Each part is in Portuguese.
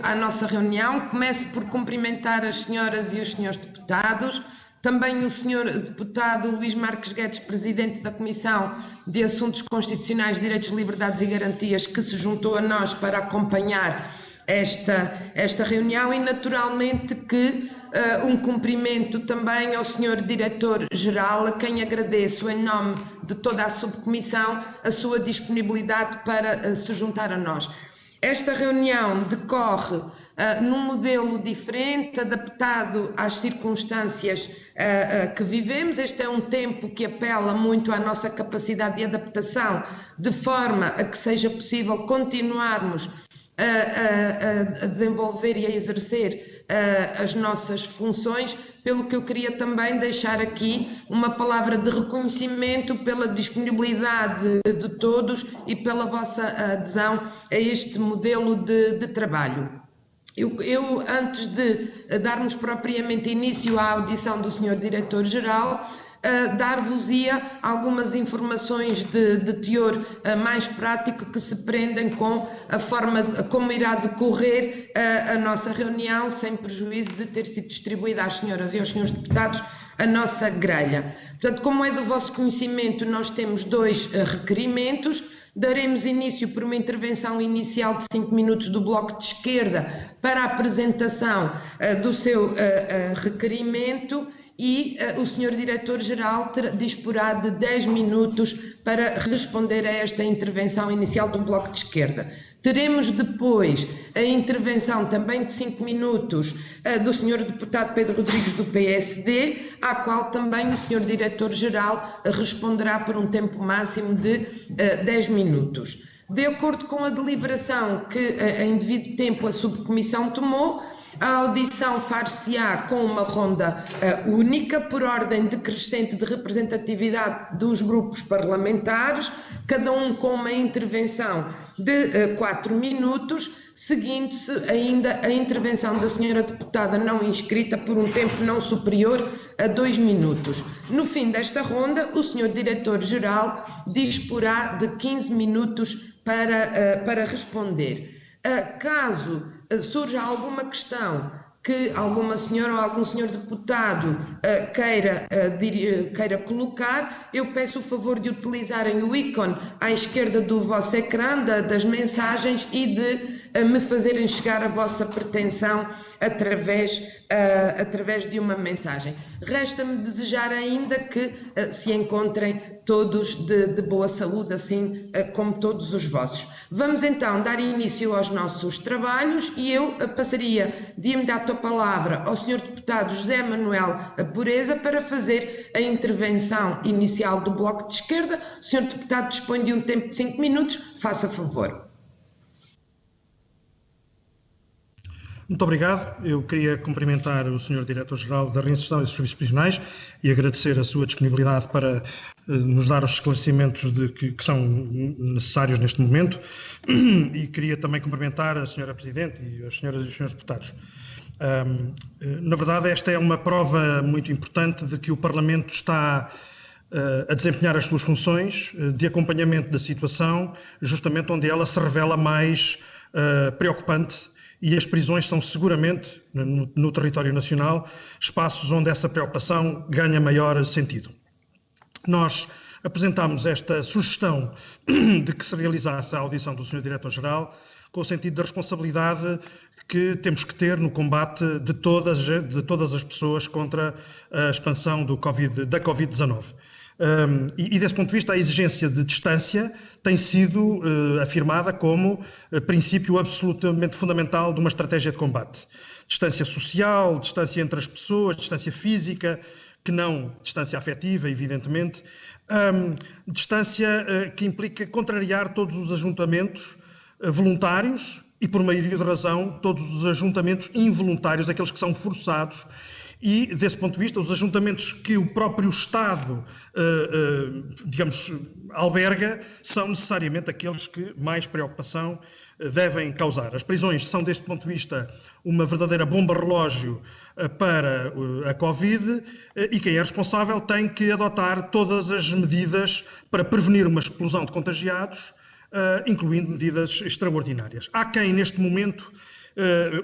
à nossa reunião. Começo por cumprimentar as senhoras e os senhores deputados, também o senhor deputado Luís Marques Guedes, presidente da Comissão de Assuntos Constitucionais, Direitos, Liberdades e Garantias, que se juntou a nós para acompanhar esta reunião, e naturalmente que um cumprimento também ao senhor diretor-geral, a quem agradeço em nome de toda a subcomissão a sua disponibilidade para se juntar a nós. Esta reunião decorre num modelo diferente, adaptado às circunstâncias que vivemos. Este é um tempo que apela muito à nossa capacidade de adaptação, de forma a que seja possível continuarmos a desenvolver e a exercer as nossas funções, pelo que eu queria também deixar aqui uma palavra de reconhecimento pela disponibilidade de todos e pela vossa adesão a este modelo de trabalho. Eu, antes de darmos propriamente início à audição do Sr. Diretor-Geral, dar-vos-ia algumas informações de teor mais prático que se prendem com a forma como irá decorrer a nossa reunião, sem prejuízo de ter sido distribuída às senhoras e aos senhores deputados a nossa grelha. Portanto, como é do vosso conhecimento, nós temos dois requerimentos. Daremos início por uma intervenção inicial de 5 minutos do Bloco de Esquerda para a apresentação do seu requerimento, e o Sr. Diretor-Geral disporá de 10 minutos para responder a esta intervenção inicial do Bloco de Esquerda. Teremos depois a intervenção também de 5 minutos do Sr. Deputado Pedro Rodrigues do PSD, à qual também o Sr. Diretor-Geral responderá por um tempo máximo de 10 minutos. De acordo com a deliberação que em devido tempo a subcomissão tomou, a audição far-se-á com uma ronda única, por ordem decrescente de representatividade dos grupos parlamentares, cada um com uma intervenção de 4 minutos, seguindo-se ainda a intervenção da senhora deputada não inscrita por um tempo não superior a 2 minutos. No fim desta ronda, o senhor Diretor-Geral disporá de 15 minutos para responder. Caso surja alguma questão que alguma senhora ou algum senhor deputado queira colocar, eu peço o favor de utilizarem o ícone à esquerda do vosso ecrã das mensagens e de me fazerem chegar a vossa pretensão através de uma mensagem. Resta-me desejar ainda que se encontrem todos de boa saúde, assim como todos os vossos. Vamos então dar início aos nossos trabalhos, e eu passaria de imediato a palavra ao Sr. Deputado José Manuel Pureza para fazer a intervenção inicial do Bloco de Esquerda. O Sr. Deputado dispõe de um tempo de 5 minutos, faça favor. Muito obrigado. Eu queria cumprimentar o Sr. Diretor-Geral da Reinserção e dos Serviços Prisionais e agradecer a sua disponibilidade para nos dar os esclarecimentos que são necessários neste momento, e queria também cumprimentar a Sra. Presidente e as senhoras e os senhores deputados. Na verdade, esta é uma prova muito importante de que o Parlamento está a desempenhar as suas funções de acompanhamento da situação, justamente onde ela se revela mais preocupante. E as prisões são seguramente, no território nacional, espaços onde essa preocupação ganha maior sentido. Nós apresentámos esta sugestão de que se realizasse a audição do Sr. Diretor-Geral com o sentido da responsabilidade que temos que ter no combate de todas as pessoas contra a expansão da Covid-19. E desse ponto de vista, a exigência de distância tem sido afirmada como princípio absolutamente fundamental de uma estratégia de combate. Distância social, distância entre as pessoas, distância física, que não distância afetiva, evidentemente. Distância que implica contrariar todos os ajuntamentos voluntários e, por maioria de razão, todos os ajuntamentos involuntários, aqueles que são forçados. E, desse ponto de vista, os ajuntamentos que o próprio Estado, alberga, são necessariamente aqueles que mais preocupação devem causar. As prisões são, deste ponto de vista, uma verdadeira bomba-relógio para a Covid, e quem é responsável tem que adotar todas as medidas para prevenir uma explosão de contagiados, incluindo medidas extraordinárias. Há quem, neste momento,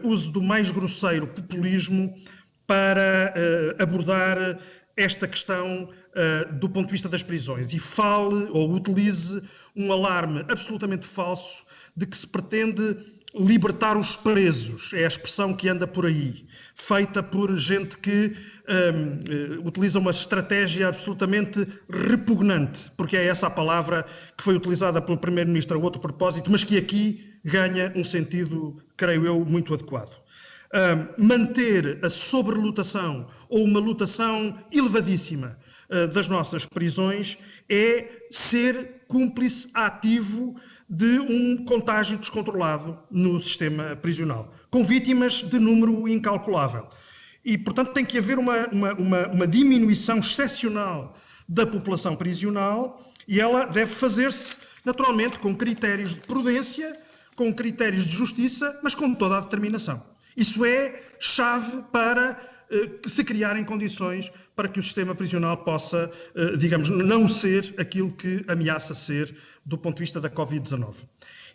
use do mais grosseiro populismo para abordar esta questão do ponto de vista das prisões e fale ou utilize um alarme absolutamente falso de que se pretende libertar os presos, é a expressão que anda por aí, feita por gente que utiliza uma estratégia absolutamente repugnante, porque é essa a palavra que foi utilizada pelo Primeiro-Ministro a outro propósito, mas que aqui ganha um sentido, creio eu, muito adequado. Manter a sobrelotação ou uma lotação elevadíssima das nossas prisões é ser cúmplice ativo de um contágio descontrolado no sistema prisional, com vítimas de número incalculável. E, portanto, tem que haver uma diminuição excepcional da população prisional e ela deve fazer-se, naturalmente, com critérios de prudência, com critérios de justiça, mas com toda a determinação. Isso é chave para se criarem condições para que o sistema prisional possa, digamos, não ser aquilo que ameaça ser do ponto de vista da Covid-19.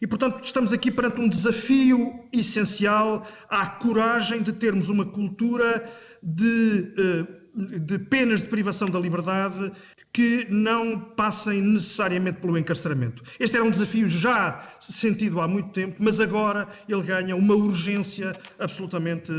E, portanto, estamos aqui perante um desafio essencial à coragem de termos uma cultura de penas de privação da liberdade que não passem necessariamente pelo encarceramento. Este era um desafio já sentido há muito tempo, mas agora ele ganha uma urgência absolutamente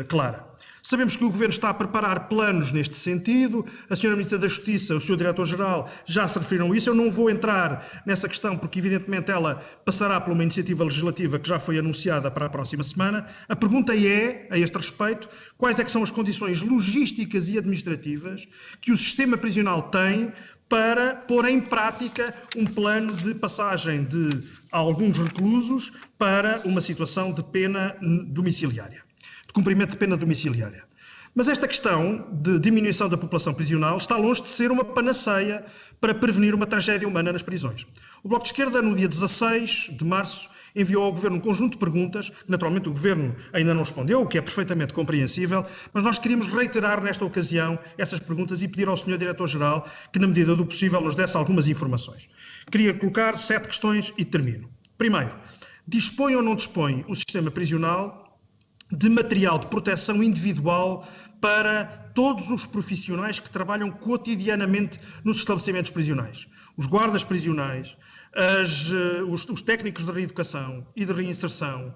clara. Sabemos que o Governo está a preparar planos neste sentido, a Sra. Ministra da Justiça, o Sr. Diretor-Geral já se referiram a isso, eu não vou entrar nessa questão porque evidentemente ela passará por uma iniciativa legislativa que já foi anunciada para a próxima semana. A pergunta é, a este respeito, quais é que são as condições logísticas e administrativas que o sistema prisional tem para pôr em prática um plano de passagem de alguns reclusos para uma situação de pena domiciliária, de cumprimento de pena domiciliária. Mas esta questão de diminuição da população prisional está longe de ser uma panaceia para prevenir uma tragédia humana nas prisões. O Bloco de Esquerda, no dia 16 de março, enviou ao Governo um conjunto de perguntas, que naturalmente o Governo ainda não respondeu, o que é perfeitamente compreensível, mas nós queríamos reiterar nesta ocasião essas perguntas e pedir ao Sr. Diretor-Geral que, na medida do possível, nos desse algumas informações. Queria colocar 7 questões e termino. Primeiro, dispõe ou não dispõe o sistema prisional de material de proteção individual para todos os profissionais que trabalham cotidianamente nos estabelecimentos prisionais? Os guardas prisionais, os técnicos de reeducação e de reinserção,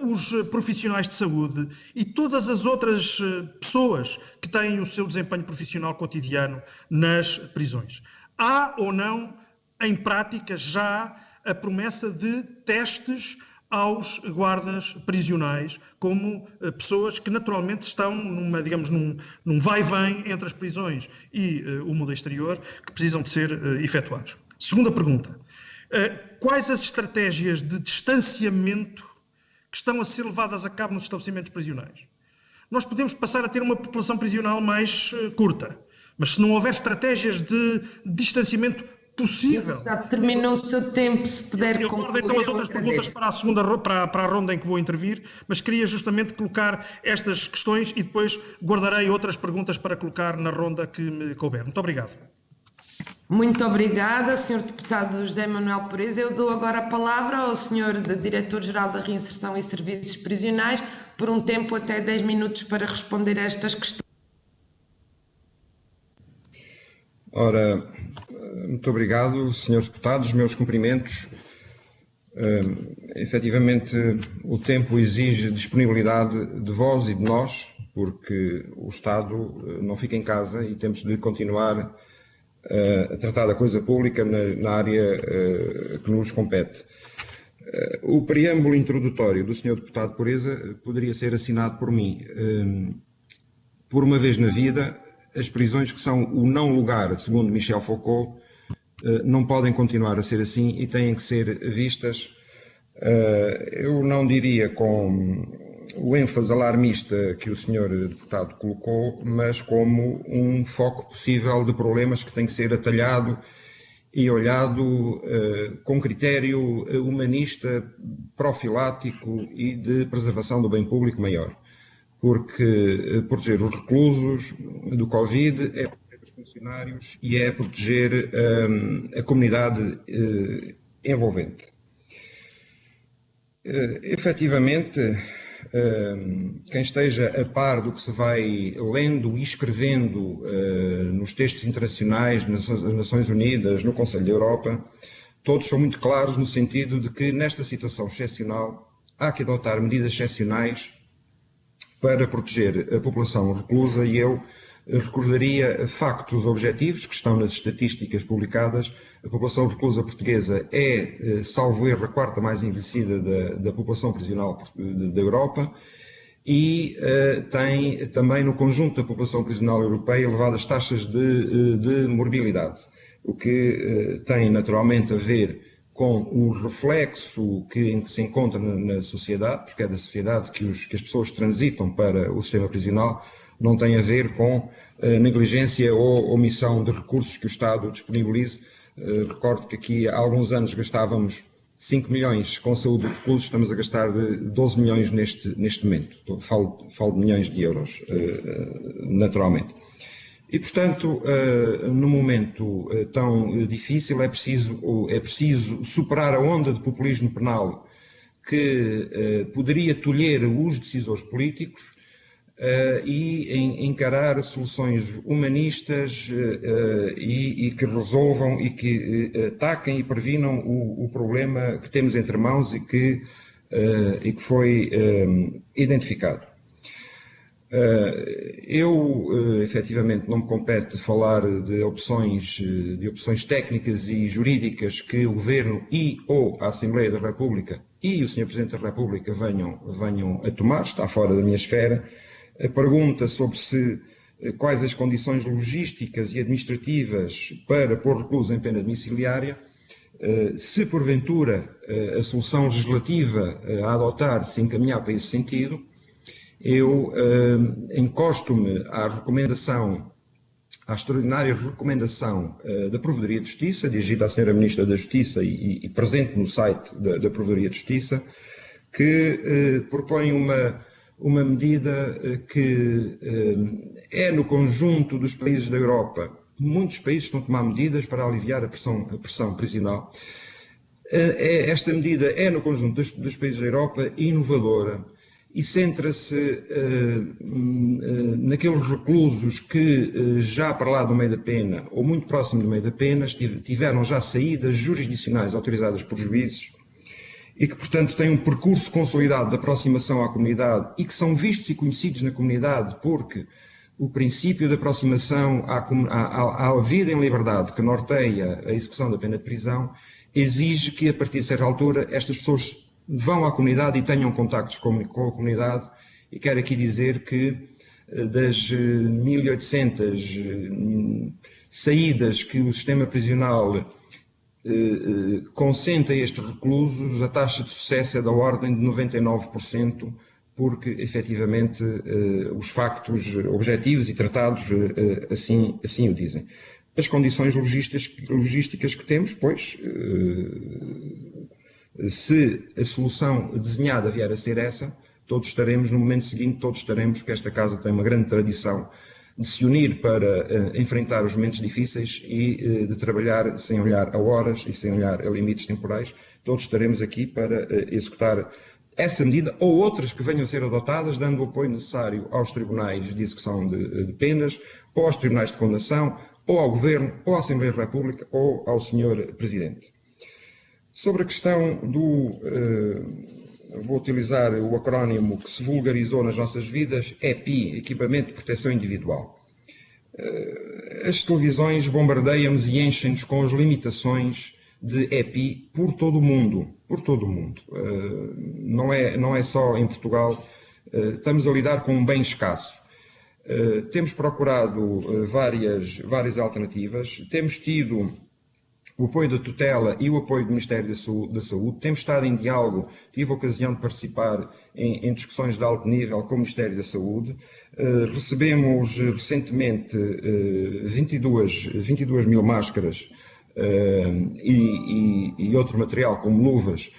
os profissionais de saúde e todas as outras pessoas que têm o seu desempenho profissional cotidiano nas prisões. Há ou não, em prática, já a promessa de testes aos guardas prisionais, como pessoas que naturalmente estão num vai-vem entre as prisões e o mundo exterior, que precisam de ser efetuados. Segunda pergunta. Quais as estratégias de distanciamento que estão a ser levadas a cabo nos estabelecimentos prisionais? Nós podemos passar a ter uma população prisional mais curta, mas se não houver estratégias de distanciamento possível. Terminou o seu tempo, se puder concluir. Eu guardo então as outras perguntas para a ronda em que vou intervir, mas queria justamente colocar estas questões e depois guardarei outras perguntas para colocar na ronda que me couber. Muito obrigado. Muito obrigada, Sr. Deputado José Manuel Pureza. Eu dou agora a palavra ao Sr. Diretor-Geral da Reinserção e Serviços Prisionais por um tempo até 10 minutos para responder a estas questões. Ora, muito obrigado, senhores deputados, meus cumprimentos. Efetivamente, o tempo exige disponibilidade de vós e de nós, porque o Estado não fica em casa e temos de continuar a tratar da coisa pública na área que nos compete. O preâmbulo introdutório do senhor deputado Pureza poderia ser assinado por mim. Por uma vez na vida, as prisões que são o não lugar, segundo Michel Foucault, não podem continuar a ser assim e têm que ser vistas, eu não diria com o ênfase alarmista que o senhor deputado colocou, mas como um foco possível de problemas que tem que ser atalhado e olhado com critério humanista, profilático e de preservação do bem público maior. Porque proteger os reclusos do Covid é proteger os funcionários e é proteger a comunidade envolvente. Efetivamente, quem esteja a par do que se vai lendo e escrevendo nos textos internacionais, nas Nações Unidas, no Conselho da Europa, todos são muito claros no sentido de que nesta situação excepcional há que adotar medidas excepcionais para proteger a população reclusa, e eu recordaria factos objetivos que estão nas estatísticas publicadas. A população reclusa portuguesa é, salvo erro, a quarta mais envelhecida da população prisional da Europa, e tem também no conjunto da população prisional europeia elevadas taxas de morbilidade, o que tem naturalmente a ver com o reflexo em que se encontra na sociedade, porque é da sociedade que as pessoas transitam para o sistema prisional, não tem a ver com negligência ou omissão de recursos que o Estado disponibilize. Recordo que aqui há alguns anos gastávamos 5 milhões com saúde de reclusos, estamos a gastar 12 milhões neste momento. Falo de milhões de euros, naturalmente. E, portanto, num momento tão difícil, é preciso superar a onda de populismo penal que poderia tolher os decisores políticos e encarar soluções humanistas e que resolvam e que ataquem e previnam o problema que temos entre mãos e que foi identificado. Efetivamente, não me compete falar de opções técnicas e jurídicas que o Governo ou a Assembleia da República e o Sr. Presidente da República venham a tomar, está fora da minha esfera. A pergunta sobre quais as condições logísticas e administrativas para pôr reclusos em pena domiciliária, se porventura a solução legislativa a adotar se encaminhar para esse sentido, eu encosto-me à extraordinária recomendação da Provedoria de Justiça, dirigida à Sra. Ministra da Justiça e presente no site da Provedoria de Justiça, que propõe uma medida que é no conjunto dos países da Europa. Muitos países estão a tomar medidas para aliviar a pressão prisional. Esta medida é no conjunto dos países da Europa inovadora e centra-se naqueles reclusos que já para lá do meio da pena, ou muito próximo do meio da pena, tiveram já saídas jurisdicionais autorizadas por juízes e que, portanto, têm um percurso consolidado de aproximação à comunidade e que são vistos e conhecidos na comunidade porque o princípio de aproximação à vida em liberdade que norteia a execução da pena de prisão exige que, a partir de certa altura, estas pessoas vão à comunidade e tenham contactos com a comunidade. E quero aqui dizer que das 1.800 saídas que o sistema prisional concentra estes reclusos, a taxa de sucesso é da ordem de 99%, porque efetivamente os factos objetivos e tratados assim o dizem. As condições logísticas que temos, pois, se a solução desenhada vier a ser essa, todos estaremos, no momento seguinte, porque esta casa tem uma grande tradição de se unir para enfrentar os momentos difíceis e de trabalhar sem olhar a horas e sem olhar a limites temporais. Todos estaremos aqui para executar essa medida ou outras que venham a ser adotadas, dando o apoio necessário aos tribunais de execução de penas, ou aos tribunais de condenação, ou ao Governo, ou à Assembleia da República, ou ao Sr. Presidente. Sobre a questão vou utilizar o acrónimo que se vulgarizou nas nossas vidas, EPI, Equipamento de Proteção Individual. As televisões bombardeiam-nos e enchem-nos com as limitações de EPI por todo o mundo, não é só em Portugal, estamos a lidar com um bem escasso. Temos procurado várias alternativas, temos tido o apoio da tutela e o apoio do Ministério da Saúde. Temos estado em diálogo, tive a ocasião de participar em discussões de alto nível com o Ministério da Saúde. Recebemos recentemente 22 mil máscaras e outro material como luvas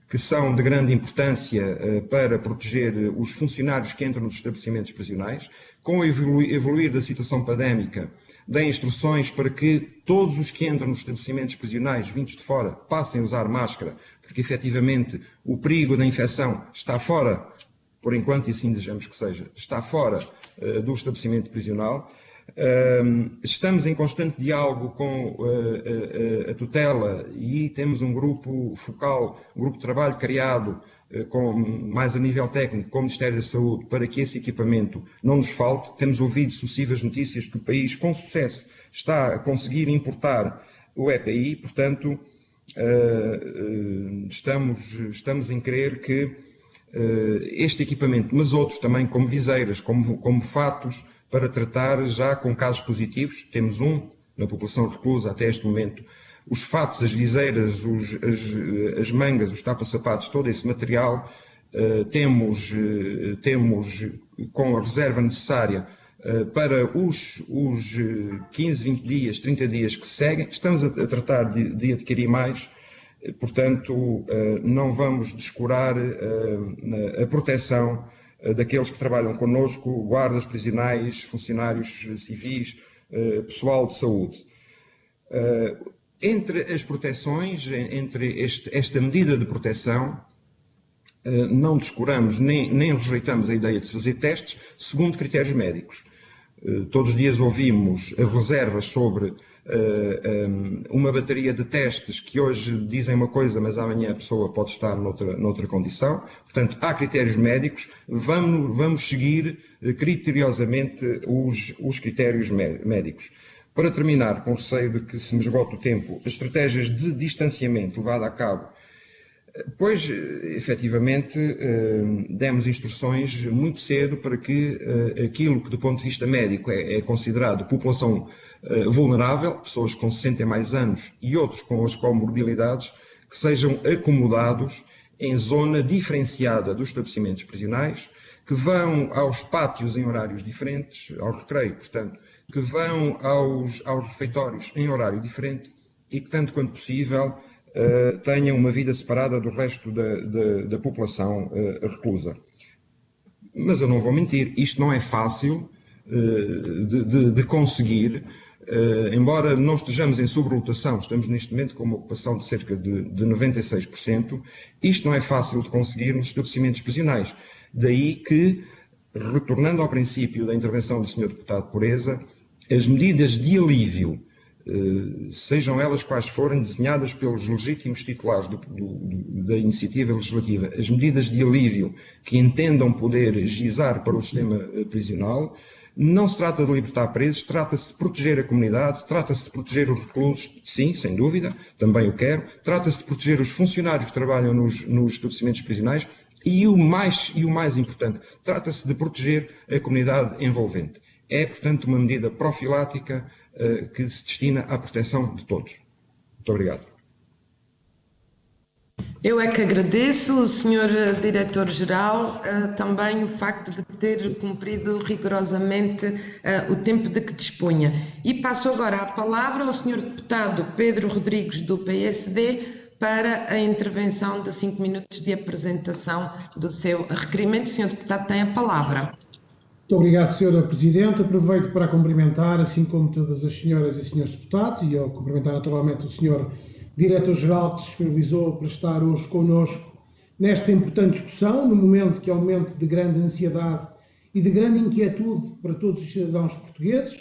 que são de grande importância para proteger os funcionários que entram nos estabelecimentos prisionais. Com o evoluir da situação pandémica, dá instruções para que todos os que entram nos estabelecimentos prisionais vindos de fora passem a usar máscara, porque efetivamente o perigo da infecção está fora, por enquanto, e assim desejamos que seja, está fora do estabelecimento prisional. Estamos em constante diálogo com a tutela e temos um grupo focal, um grupo de trabalho criado mais a nível técnico com o Ministério da Saúde para que esse equipamento não nos falte. Temos ouvido sucessivas notícias que o país com sucesso está a conseguir importar o EPI, portanto estamos em crer que este equipamento, mas outros também como viseiras, como fatos, para tratar já com casos positivos, temos um na população reclusa até este momento, os fatos, as viseiras, as mangas, os tapa-sapatos, todo esse material, temos com a reserva necessária para os 15, 20 dias, 30 dias que seguem. Estamos a tratar de adquirir mais, portanto, não vamos descurar a proteção daqueles que trabalham connosco, guardas prisionais, funcionários civis, pessoal de saúde. Entre as proteções, entre esta medida de proteção, não descuramos nem rejeitamos a ideia de se fazer testes segundo critérios médicos. Todos os dias ouvimos reservas sobre uma bateria de testes que hoje dizem uma coisa, mas amanhã a pessoa pode estar noutra condição. Portanto, há critérios médicos, vamos seguir criteriosamente os critérios médicos. Para terminar, com receio de que se me esgote o tempo, as estratégias de distanciamento levada a cabo, pois, efetivamente, demos instruções muito cedo para que aquilo que, do ponto de vista médico, é considerado população vulnerável, pessoas com 60 e mais anos e outros com as comorbilidades, que sejam acomodados em zona diferenciada dos estabelecimentos prisionais, que vão aos pátios em horários diferentes, ao recreio, portanto, que vão aos refeitórios em horário diferente e que, tanto quanto possível, tenham uma vida separada do resto da população reclusa. Mas eu não vou mentir, isto não é fácil de conseguir, embora não estejamos em sobrelotação, estamos neste momento com uma ocupação de cerca de 96%, isto não é fácil de conseguir nos estabelecimentos prisionais. Daí que, retornando ao princípio da intervenção do Sr. Deputado Pureza, as medidas de alívio, sejam elas quais forem, desenhadas pelos legítimos titulares da iniciativa legislativa, as medidas de alívio que entendam poder gizar para o sistema prisional, não se trata de libertar presos, trata-se de proteger a comunidade, trata-se de proteger os reclusos, sim, sem dúvida, também o quero, trata-se de proteger os funcionários que trabalham nos estabelecimentos prisionais e o mais importante, trata-se de proteger a comunidade envolvente. É, portanto, uma medida profilática que se destina à proteção de todos. Muito obrigado. Eu é que agradeço, Sr. Diretor-Geral, também o facto de ter cumprido rigorosamente o tempo de que dispunha. E passo agora a palavra ao Sr. Deputado Pedro Rodrigues, do PSD, para a intervenção de 5 minutos de apresentação do seu requerimento. O Sr. Deputado tem a palavra. Muito obrigado, Sra. Presidente. Aproveito para cumprimentar, assim como todas as senhoras e senhores deputados, e ao cumprimentar naturalmente o Sr. Diretor-Geral que se disponibilizou para estar hoje connosco nesta importante discussão, num momento que é um momento de grande ansiedade e de grande inquietude para todos os cidadãos portugueses,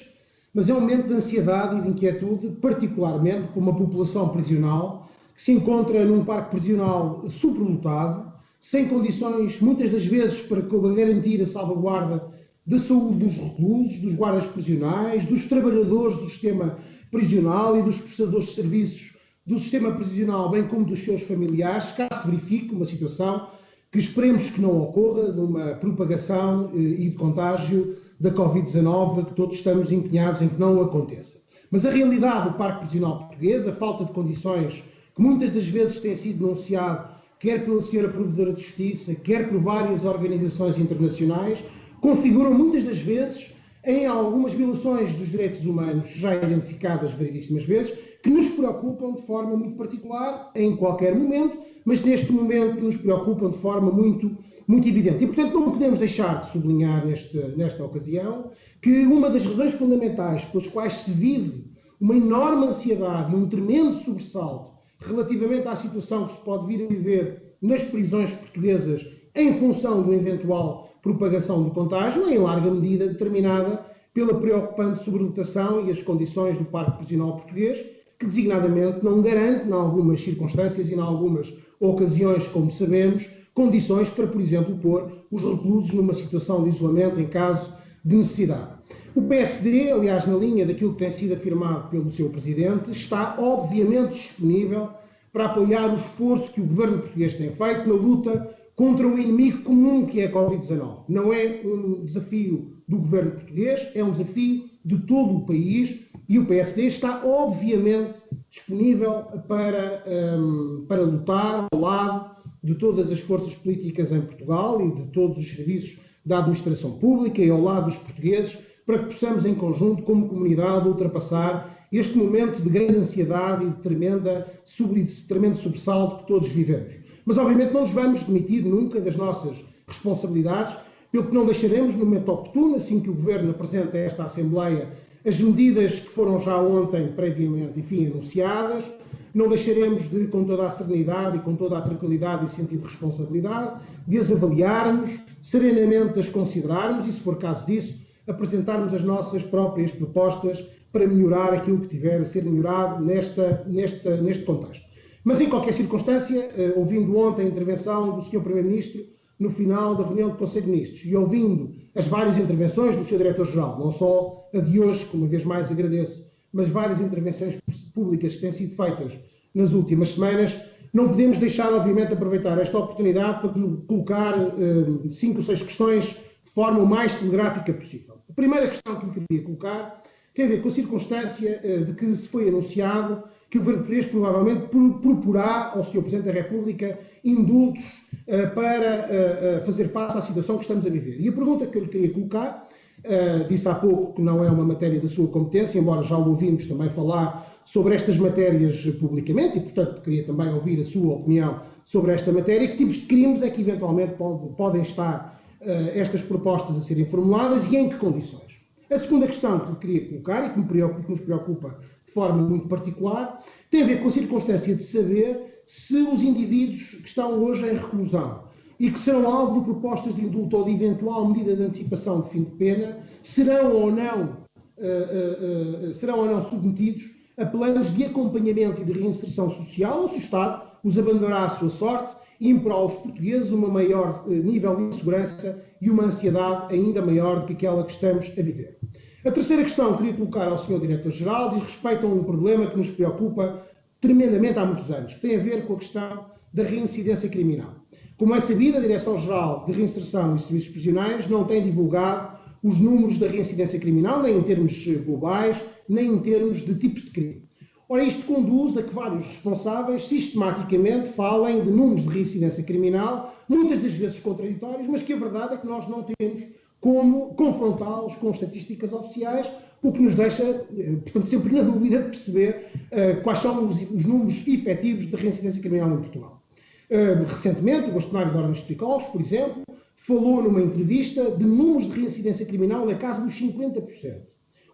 mas é um momento de ansiedade e de inquietude, particularmente para uma população prisional que se encontra num parque prisional superlotado, sem condições, muitas das vezes, para garantir a salvaguarda da saúde dos reclusos, dos guardas prisionais, dos trabalhadores do sistema prisional e dos prestadores de serviços do sistema prisional, bem como dos seus familiares, caso se verifique uma situação que esperemos que não ocorra, de uma propagação e de contágio da Covid-19, que todos estamos empenhados em que não aconteça. Mas a realidade do parque prisional português, a falta de condições que muitas das vezes tem sido denunciado, quer pela Sra. Provedora de Justiça, quer por várias organizações internacionais, configuram muitas das vezes em algumas violações dos direitos humanos, já identificadas variedíssimas vezes, que nos preocupam de forma muito particular, em qualquer momento, mas neste momento nos preocupam de forma muito evidente. E, portanto, não podemos deixar de sublinhar nesta ocasião que uma das razões fundamentais pelas quais se vive uma enorme ansiedade e um tremendo sobressalto relativamente à situação que se pode vir a viver nas prisões portuguesas em função de uma eventual propagação do contágio, é em larga medida determinada pela preocupante sobrelotação e as condições do Parque Prisional Português, que designadamente não garante, em algumas circunstâncias e em algumas ocasiões, como sabemos, condições para, por exemplo, pôr os reclusos numa situação de isolamento em caso de necessidade. O PSD, aliás, na linha daquilo que tem sido afirmado pelo seu Presidente, está obviamente disponível para apoiar o esforço que o governo português tem feito na luta contra um inimigo comum que é a Covid-19. Não é um desafio do governo português, é um desafio de todo o país e o PSD está obviamente disponível para lutar ao lado de todas as forças políticas em Portugal e de todos os serviços da administração pública e ao lado dos portugueses, para que possamos em conjunto, como comunidade, ultrapassar este momento de grande ansiedade e de tremendo sobressalto que todos vivemos. Mas, obviamente, não nos vamos demitir nunca das nossas responsabilidades, pelo que não deixaremos, no momento oportuno, assim que o Governo apresenta a esta Assembleia as medidas que foram já ontem previamente, anunciadas, não deixaremos de, com toda a serenidade e com toda a tranquilidade e sentido de responsabilidade, de as avaliarmos, serenamente as considerarmos e, se for caso disso, apresentarmos as nossas próprias propostas para melhorar aquilo que tiver a ser melhorado neste contexto. Mas, em qualquer circunstância, ouvindo ontem a intervenção do Sr. Primeiro-Ministro no final da reunião do Conselho de Ministros e ouvindo as várias intervenções do Sr. Diretor-Geral, não só a de hoje, que uma vez mais agradeço, mas várias intervenções públicas que têm sido feitas nas últimas semanas, não podemos deixar, obviamente, de aproveitar esta oportunidade para colocar 5 ou 6 questões de forma o mais telegráfica possível. A primeira questão que eu queria colocar tem a ver com a circunstância de que se foi anunciado que o Governo português provavelmente proporá ao Sr. Presidente da República indultos para fazer face à situação que estamos a viver. E a pergunta que eu lhe queria colocar, disse há pouco que não é uma matéria da sua competência, embora já o ouvimos também falar sobre estas matérias publicamente, e portanto queria também ouvir a sua opinião sobre esta matéria. Que tipos de crimes é que eventualmente podem estar estas propostas a serem formuladas e em que condições? A segunda questão que lhe queria colocar e que nos preocupa de forma muito particular tem a ver com a circunstância de saber se os indivíduos que estão hoje em reclusão e que serão alvo de propostas de indulto ou de eventual medida de antecipação de fim de pena serão ou não submetidos a planos de acompanhamento e de reinserção social, ou se o Estado os abandonará à sua sorte e imporá aos portugueses um maior nível de insegurança e uma ansiedade ainda maior do que aquela que estamos a viver. A terceira questão que queria colocar ao Sr. Diretor-Geral diz respeito a um problema que nos preocupa tremendamente há muitos anos, que tem a ver com a questão da reincidência criminal. Como é sabido, a Direção-Geral de Reinserção e Serviços Prisionais não tem divulgado os números da reincidência criminal, nem em termos globais, nem em termos de tipos de crime. Ora, isto conduz a que vários responsáveis sistematicamente falem de números de reincidência criminal, muitas das vezes contraditórios, mas que a verdade é que nós não temos como confrontá-los com estatísticas oficiais, o que nos deixa, portanto, sempre na dúvida de perceber quais são os números efetivos de reincidência criminal em Portugal. Recentemente, o bastonário de ordens de psicólogos, por exemplo, falou numa entrevista de números de reincidência criminal na casa dos 50%,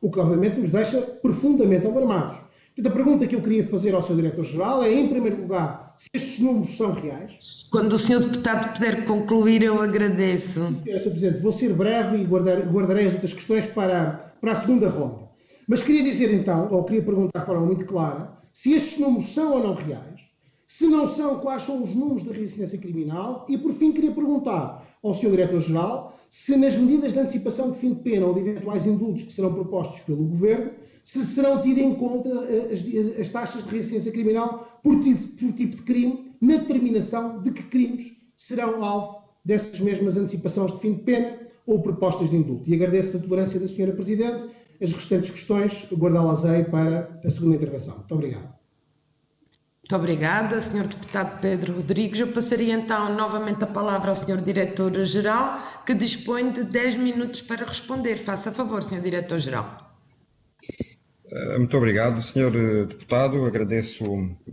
o que obviamente nos deixa profundamente alarmados. Portanto, a pergunta que eu queria fazer ao Sr. Diretor-Geral é, em primeiro lugar, se estes números são reais. Quando o Sr. Deputado puder concluir, eu agradeço. Sr. Presidente, vou ser breve e guardarei as outras questões para a segunda ronda. Mas queria dizer então, ou queria perguntar de forma muito clara, se estes números são ou não reais, se não são, quais são os números da reincidência criminal e, por fim, queria perguntar ao Sr. Diretor-Geral se nas medidas de antecipação de fim de pena ou de eventuais indultos que serão propostos pelo Governo, se serão tidas em conta as taxas de reincidência criminal por tipo de crime, na determinação de que crimes serão alvo dessas mesmas antecipações de fim de pena ou propostas de indulto. E agradeço a tolerância da Sra. Presidente. As restantes questões, guardá-las-ei para a segunda intervenção. Muito obrigado. Muito obrigada, Sr. Deputado Pedro Rodrigues. Eu passaria então novamente a palavra ao Sr. Diretor-Geral, que dispõe de 10 minutos para responder. Faça favor, Sr. Diretor-Geral. Muito obrigado, Sr. Deputado. Agradeço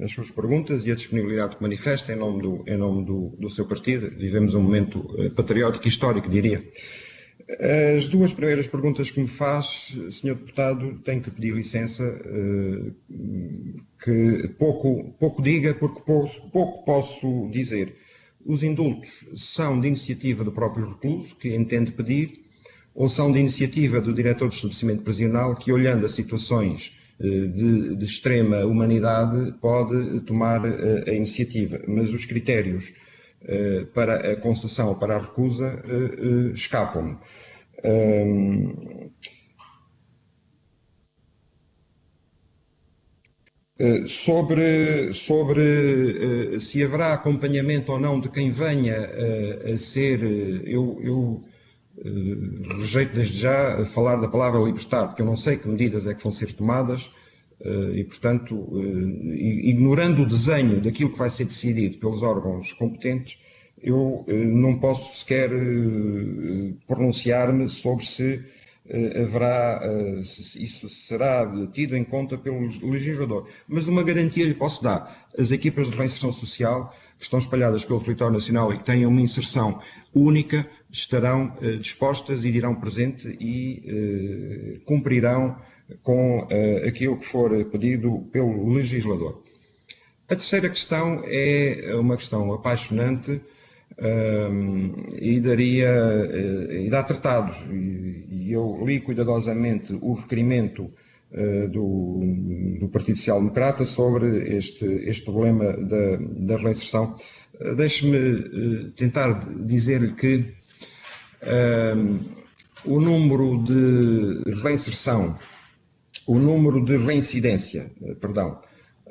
as suas perguntas e a disponibilidade que manifesta em nome do seu partido. Vivemos um momento patriótico e histórico, diria. As duas primeiras perguntas que me faz, Sr. Deputado, tenho que pedir licença que pouco diga, porque pouco posso dizer. Os indultos são de iniciativa do próprio recluso, que entende pedir, ou são de iniciativa do diretor do estabelecimento prisional, que, olhando a situações de extrema humanidade, pode tomar a iniciativa. Mas os critérios para a concessão ou para a recusa escapam-me. Sobre se haverá acompanhamento ou não de quem venha a ser, eu rejeito desde já falar da palavra libertar, porque eu não sei que medidas é que vão ser tomadas e, portanto, ignorando o desenho daquilo que vai ser decidido pelos órgãos competentes, eu não posso sequer pronunciar-me sobre se se isso será tido em conta pelo legislador. Mas uma garantia lhe posso dar: as equipas de reinserção social que estão espalhadas pelo território nacional e que têm uma inserção única estarão dispostas e irão presente e cumprirão com aquilo que for pedido pelo legislador. A terceira questão é uma questão apaixonante e dá tratados, e eu li cuidadosamente o requerimento do Partido Social Democrata sobre este problema da reinserção. Deixe-me tentar dizer-lhe que o número de reinserção, o número de reincidência,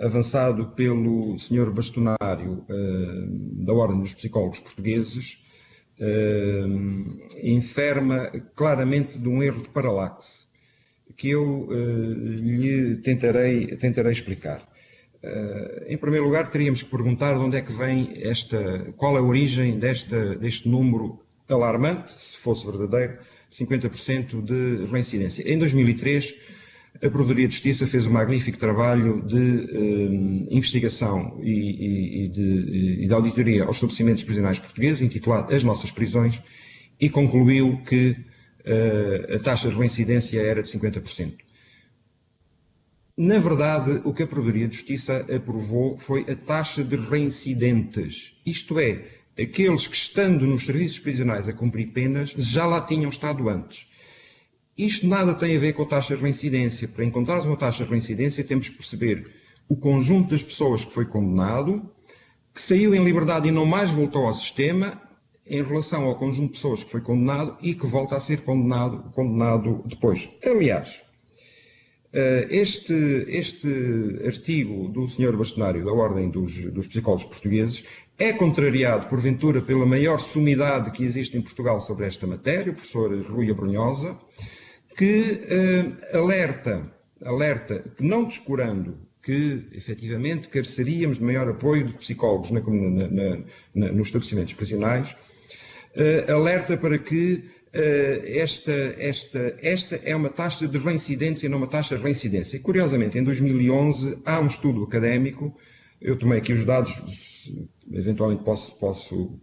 avançado pelo Sr. Bastonário da Ordem dos Psicólogos Portugueses, enferma claramente de um erro de paralaxe, que eu lhe tentarei explicar. Em primeiro lugar, teríamos que perguntar de onde é que vem qual é a origem deste número alarmante, se fosse verdadeiro, 50% de reincidência. Em 2003, a Provedoria de Justiça fez um magnífico trabalho de investigação e de auditoria aos estabelecimentos prisionais portugueses, intitulado As Nossas Prisões, e concluiu que a taxa de reincidência era de 50%. Na verdade, o que a Provedoria de Justiça aprovou foi a taxa de reincidentes, isto é, aqueles que, estando nos serviços prisionais a cumprir penas, já lá tinham estado antes. Isto nada tem a ver com a taxa de reincidência. Para encontrarmos uma taxa de reincidência, temos que perceber o conjunto das pessoas que foi condenado, que saiu em liberdade e não mais voltou ao sistema, em relação ao conjunto de pessoas que foi condenado e que volta a ser condenado depois. Aliás, este artigo do Sr. Bastonário da Ordem dos Psicólogos Portugueses é contrariado, porventura, pela maior sumidade que existe em Portugal sobre esta matéria, o professor Rui Abrunhosa, que alerta que, não descurando que, efetivamente, careceríamos de maior apoio de psicólogos nos estabelecimentos prisionais, alerta para que esta é uma taxa de reincidência e não uma taxa de reincidência. E, curiosamente, em 2011, há um estudo académico, eu tomei aqui os dados, eventualmente posso.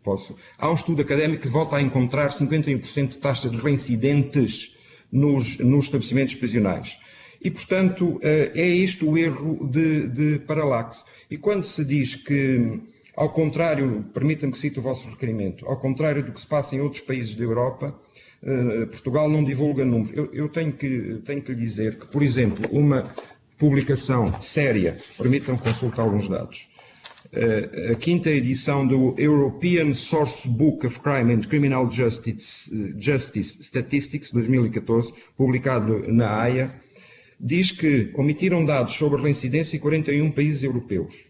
Há um estudo académico que volta a encontrar 51% de taxa de reincidentes nos estabelecimentos prisionais. E, portanto, é este o erro de paralaxe. E quando se diz que, ao contrário, permita-me que cite o vosso requerimento, ao contrário do que se passa em outros países da Europa, Portugal não divulga números. Eu tenho que lhe dizer que, por exemplo, uma publicação séria, permitam-me consultar alguns dados, a quinta edição do European Source Book of Crime and Criminal Justice Statistics 2014, publicado na Haia, diz que omitiram dados sobre a reincidência em 41 países europeus,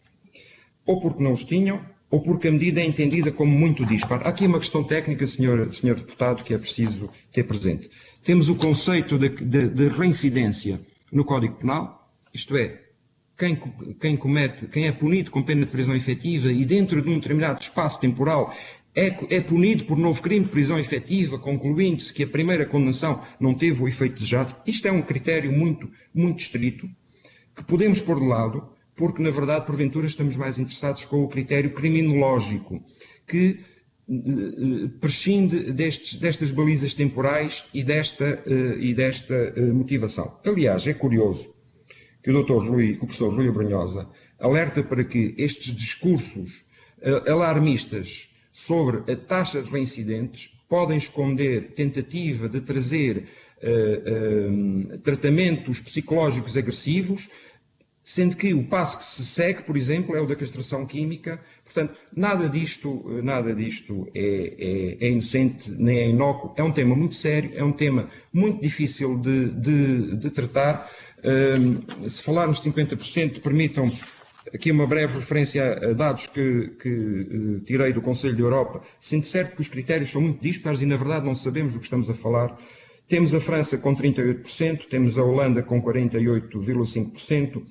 ou porque não os tinham, ou porque a medida é entendida como muito dispar. Há aqui uma questão técnica, senhor deputado, que é preciso ter presente. Temos o conceito de reincidência no Código Penal, isto é, quem é punido com pena de prisão efetiva e dentro de um determinado espaço temporal é punido por novo crime de prisão efetiva, concluindo-se que a primeira condenação não teve o efeito desejado. Isto é um critério muito, muito estrito, que podemos pôr de lado, porque, na verdade, porventura estamos mais interessados com o critério criminológico, que prescinde destas balizas temporais e desta motivação. Aliás, é curioso que o professor Rui Abrunhosa alerta para que estes discursos alarmistas sobre a taxa de reincidentes podem esconder tentativa de trazer tratamentos psicológicos agressivos, sendo que o passo que se segue, por exemplo, é o da castração química. Portanto, nada disto é inocente nem é inócuo. É um tema muito sério, é um tema muito difícil de tratar. Se falarmos de 50%, permitam aqui uma breve referência a dados que tirei do Conselho da Europa, sendo certo que os critérios são muito dispares e, na verdade, não sabemos do que estamos a falar. Temos a França com 38%, temos a Holanda com 48,5%,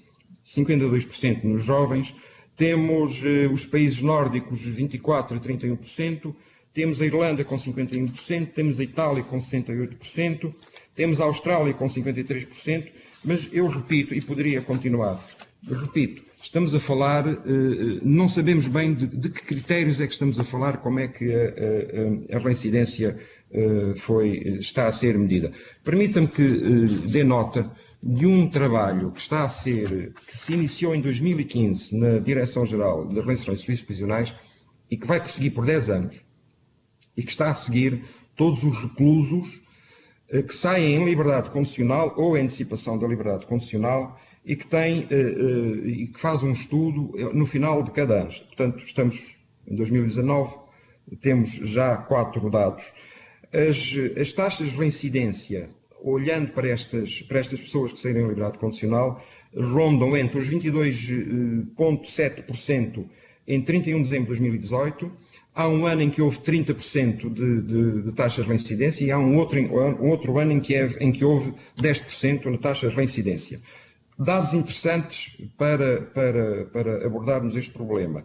52% nos jovens, temos os países nórdicos 24% a 31%, temos a Irlanda com 51%, temos a Itália com 68%, temos a Austrália com 53%, mas eu repito, e poderia continuar, estamos a falar, não sabemos bem de que critérios é que estamos a falar, como é que a reincidência está a ser medida. Permita-me que dê nota de um trabalho que se iniciou em 2015 na Direção-Geral das Reinserções e Serviços Prisionais e que vai prosseguir por 10 anos e que está a seguir todos os reclusos que saem em liberdade condicional ou em antecipação da liberdade condicional e que faz um estudo no final de cada ano. Portanto, estamos em 2019, temos já 4 dados. As taxas de reincidência, olhando para estas pessoas que saíram em liberdade condicional, rondam entre os 22,7% em 31 de dezembro de 2018. Há um ano em que houve 30% de taxa de reincidência e há um outro ano em que houve 10% na taxa de reincidência. Dados interessantes para abordarmos este problema.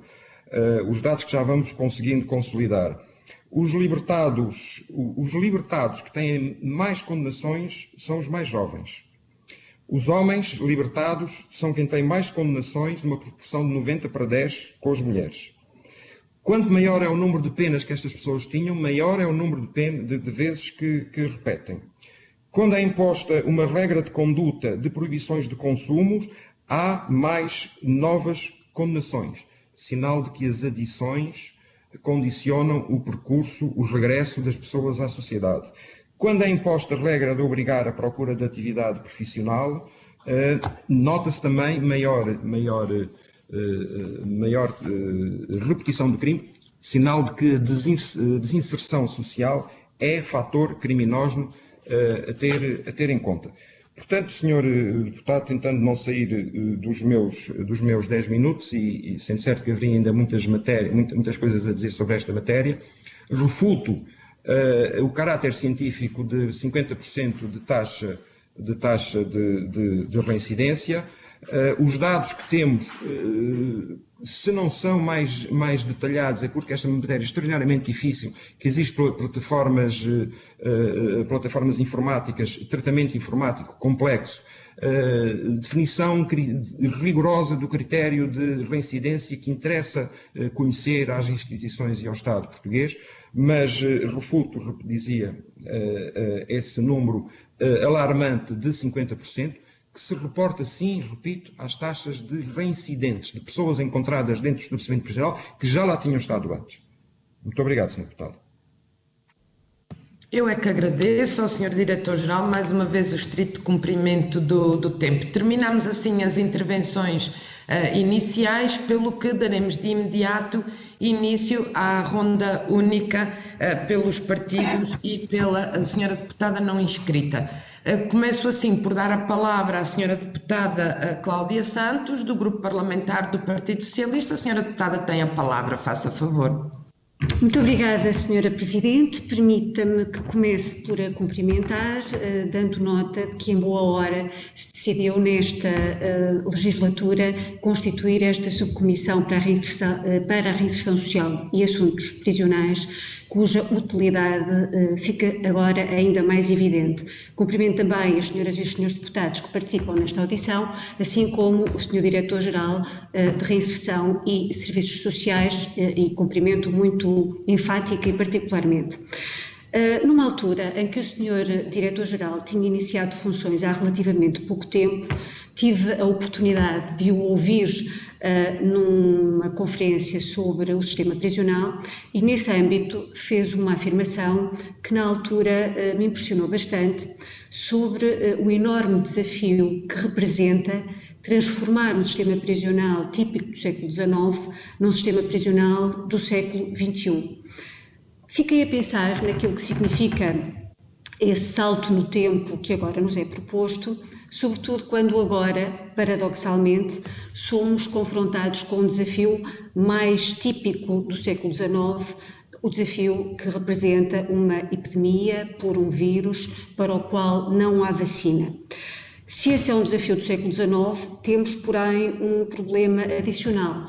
Os dados que já vamos conseguindo consolidar. Os libertados que têm mais condenações são os mais jovens. Os homens libertados são quem tem mais condenações, numa proporção de 90-10 com as mulheres. Quanto maior é o número de penas que estas pessoas tinham, maior é o número de vezes que repetem. Quando é imposta uma regra de conduta de proibições de consumos, há mais novas condenações. Sinal de que as adições condicionam o percurso, o regresso das pessoas à sociedade. Quando é imposta a regra de obrigar a procura de atividade profissional, nota-se também maior repetição do crime, sinal de que a desinserção social é fator criminógeno a ter em conta. Portanto, Sr. Deputado, tentando não sair dos meus 10 minutos e sendo certo que haveria ainda muitas coisas a dizer sobre esta matéria, refuto o caráter científico de 50% de taxa de reincidência. Os dados que temos, se não são mais detalhados, é porque esta matéria é extraordinariamente difícil, que existem plataformas informáticas, tratamento informático complexo, definição rigorosa do critério de reincidência que interessa conhecer às instituições e ao Estado português, mas refuto, dizia, esse número alarmante de 50%, que se reporta, sim, repito, às taxas de reincidentes, de pessoas encontradas dentro do estabelecimento prisional que já lá tinham estado antes. Muito obrigado, Sr. Deputado. Eu é que agradeço ao Sr. Diretor-Geral mais uma vez o estrito cumprimento do tempo. Terminamos assim as intervenções iniciais, pelo que daremos de imediato início à ronda única pelos partidos e pela senhora deputada não inscrita. Começo assim por dar a palavra à senhora deputada Cláudia Santos, do Grupo Parlamentar do Partido Socialista. A senhora deputada tem a palavra, faça favor. Muito obrigada, Senhora Presidente. Permita-me que comece por a cumprimentar, dando nota de que em boa hora se decidiu nesta legislatura constituir esta subcomissão para a reinserção social e assuntos prisionais, cuja utilidade fica agora ainda mais evidente. Cumprimento também as senhoras e os senhores deputados que participam nesta audição, assim como o senhor Diretor-Geral de Reinserção e Serviços Sociais, e cumprimento muito enfática e particularmente. Numa altura em que o senhor Diretor-Geral tinha iniciado funções há relativamente pouco tempo, tive a oportunidade de o ouvir numa conferência sobre o sistema prisional e nesse âmbito fez uma afirmação que na altura me impressionou bastante sobre o enorme desafio que representa transformar um sistema prisional típico do século XIX num sistema prisional do século XXI. Fiquei a pensar naquilo que significa esse salto no tempo que agora nos é proposto, sobretudo quando agora, paradoxalmente, somos confrontados com um desafio mais típico do século XIX, o desafio que representa uma epidemia por um vírus para o qual não há vacina. Se esse é um desafio do século XIX, temos, porém, um problema adicional.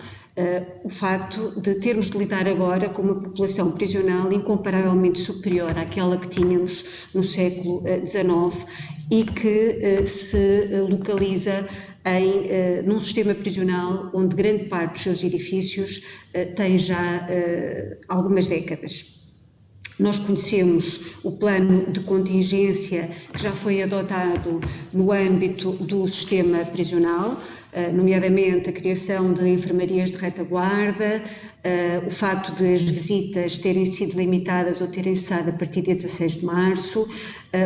O facto de termos de lidar agora com uma população prisional incomparavelmente superior àquela que tínhamos no século XIX e que se localiza num sistema prisional onde grande parte dos seus edifícios tem já algumas décadas. Nós conhecemos o plano de contingência que já foi adotado no âmbito do sistema prisional, nomeadamente a criação de enfermarias de retaguarda, o facto de as visitas terem sido limitadas ou terem cessado a partir de 16 de março,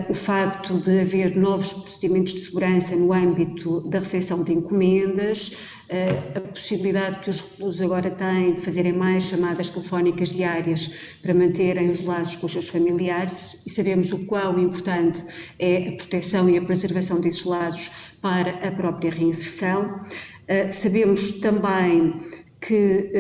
o facto de haver novos procedimentos de segurança no âmbito da recepção de encomendas, a possibilidade que os reclusos agora têm de fazerem mais chamadas telefónicas diárias para manterem os laços com os seus familiares, e sabemos o quão importante é a proteção e a preservação desses laços para a própria reinserção. Sabemos também que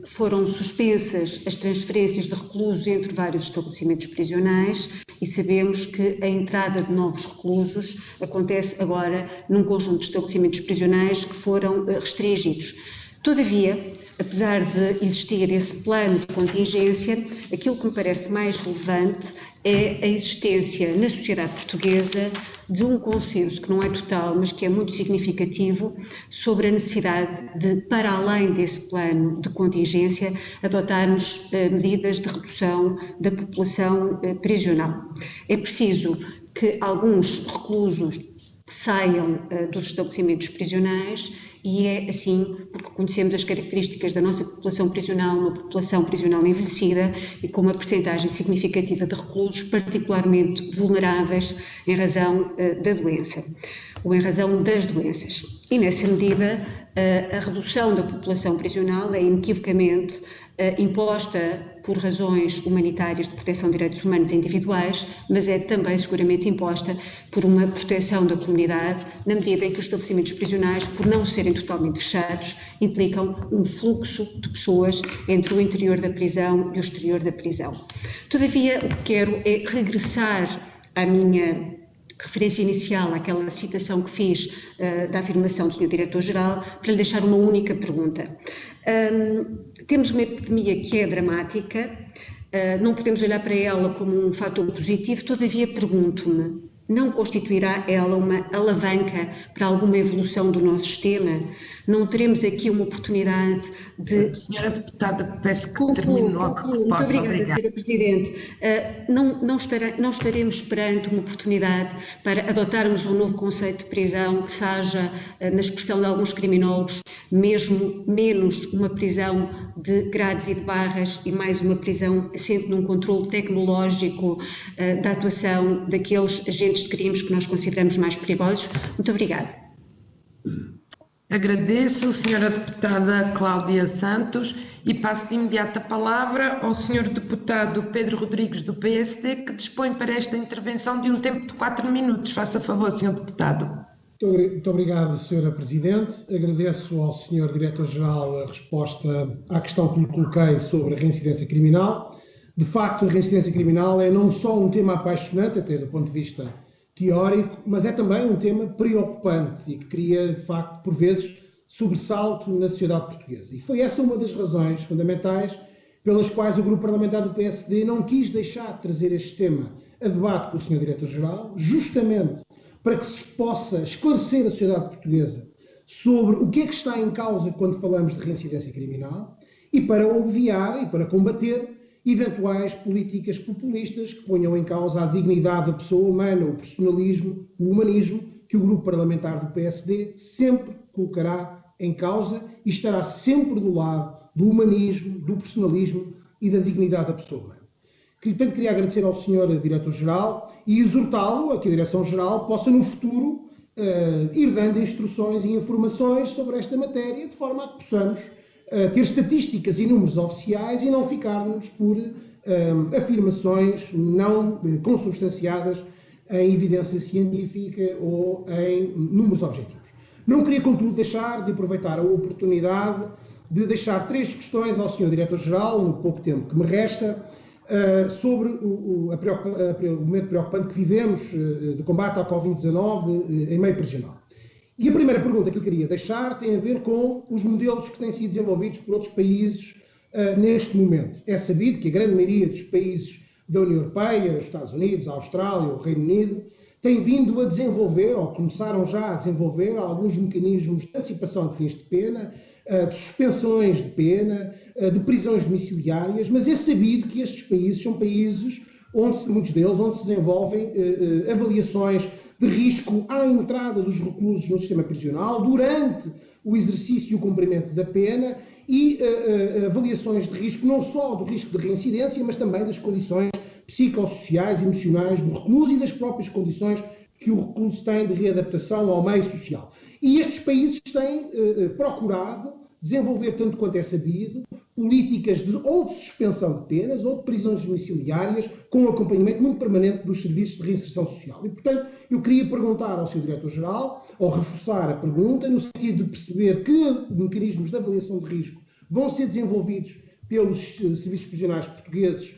foram suspensas as transferências de reclusos entre vários estabelecimentos prisionais e sabemos que a entrada de novos reclusos acontece agora num conjunto de estabelecimentos prisionais que foram restringidos. Todavia, apesar de existir esse plano de contingência, aquilo que me parece mais relevante é a existência na sociedade portuguesa de um consenso que não é total, mas que é muito significativo sobre a necessidade de, para além desse plano de contingência, adotarmos medidas de redução da população prisional. É preciso que alguns reclusos saiam dos estabelecimentos prisionais e é assim porque conhecemos as características da nossa população prisional, uma população prisional envelhecida e com uma percentagem significativa de reclusos particularmente vulneráveis em razão da doença ou em razão das doenças. E nessa medida a redução da população prisional é inequivocamente imposta por razões humanitárias de proteção de direitos humanos individuais, mas é também seguramente imposta por uma proteção da comunidade, na medida em que os estabelecimentos prisionais, por não serem totalmente fechados, implicam um fluxo de pessoas entre o interior da prisão e o exterior da prisão. Todavia, o que quero é regressar à minha referência inicial, àquela citação que fiz da afirmação do Sr. Diretor-Geral, para lhe deixar uma única pergunta. Temos uma epidemia que é dramática, não podemos olhar para ela como um fator positivo, todavia pergunto-me, não constituirá ela uma alavanca para alguma evolução do nosso sistema? Não teremos aqui uma oportunidade de... Senhora Deputada, peço que termine logo que possa. Muito obrigada, Sra. Presidente. Não estaremos perante uma oportunidade para adotarmos um novo conceito de prisão que seja, na expressão de alguns criminólogos, mesmo menos uma prisão de grades e de barras e mais uma prisão assente num controle tecnológico da atuação daqueles agentes de crimes que nós consideramos mais perigosos? Muito obrigada. Agradeço, Sra. Deputada Cláudia Santos, e passo de imediato a palavra ao Sr. Deputado Pedro Rodrigues, do PSD, que dispõe para esta intervenção de um tempo de 4 minutos. Faça favor, Sr. Deputado. Muito obrigado, Sra. Presidente. Agradeço ao Sr. Diretor-Geral a resposta à questão que lhe coloquei sobre a reincidência criminal. De facto, a reincidência criminal é não só um tema apaixonante, até do ponto de vista teórico, mas é também um tema preocupante e que cria, de facto, por vezes, sobressalto na sociedade portuguesa. E foi essa uma das razões fundamentais pelas quais o Grupo Parlamentar do PSD não quis deixar de trazer este tema a debate com o Sr. Diretor-Geral, justamente para que se possa esclarecer a sociedade portuguesa sobre o que é que está em causa quando falamos de reincidência criminal e para obviar e para combater eventuais políticas populistas que ponham em causa a dignidade da pessoa humana, o personalismo, o humanismo, que o Grupo Parlamentar do PSD sempre colocará em causa e estará sempre do lado do humanismo, do personalismo e da dignidade da pessoa humana. Portanto, queria agradecer ao Sr. Diretor-Geral e exortá-lo a que a Direção-Geral possa, no futuro, ir dando instruções e informações sobre esta matéria, de forma a que possamos ter estatísticas e números oficiais e não ficarmos por afirmações não consubstanciadas em evidência científica ou em números objetivos. Não queria, contudo, deixar de aproveitar a oportunidade de deixar 3 questões ao Sr. Diretor-Geral, no pouco tempo que me resta, sobre o momento preocupante que vivemos de combate à Covid-19 em meio regional. E a primeira pergunta que eu queria deixar tem a ver com os modelos que têm sido desenvolvidos por outros países neste momento. É sabido que a grande maioria dos países da União Europeia, os Estados Unidos, a Austrália, o Reino Unido, têm vindo a desenvolver, ou começaram já a desenvolver, alguns mecanismos de antecipação de fins de pena, de suspensões de pena, de prisões domiciliárias, mas é sabido que estes países são países, muitos deles, onde se desenvolvem avaliações de risco à entrada dos reclusos no sistema prisional, durante o exercício e o cumprimento da pena, e avaliações de risco, não só do risco de reincidência, mas também das condições psicossociais e emocionais do recluso e das próprias condições que o recluso tem de readaptação ao meio social. E estes países têm procurado desenvolver, tanto quanto é sabido, políticas ou de suspensão de penas ou de prisões domiciliárias com acompanhamento muito permanente dos serviços de reinserção social. E, portanto, eu queria perguntar ao Sr. Diretor-Geral, ou reforçar a pergunta, no sentido de perceber que mecanismos de avaliação de risco vão ser desenvolvidos pelos serviços prisionais portugueses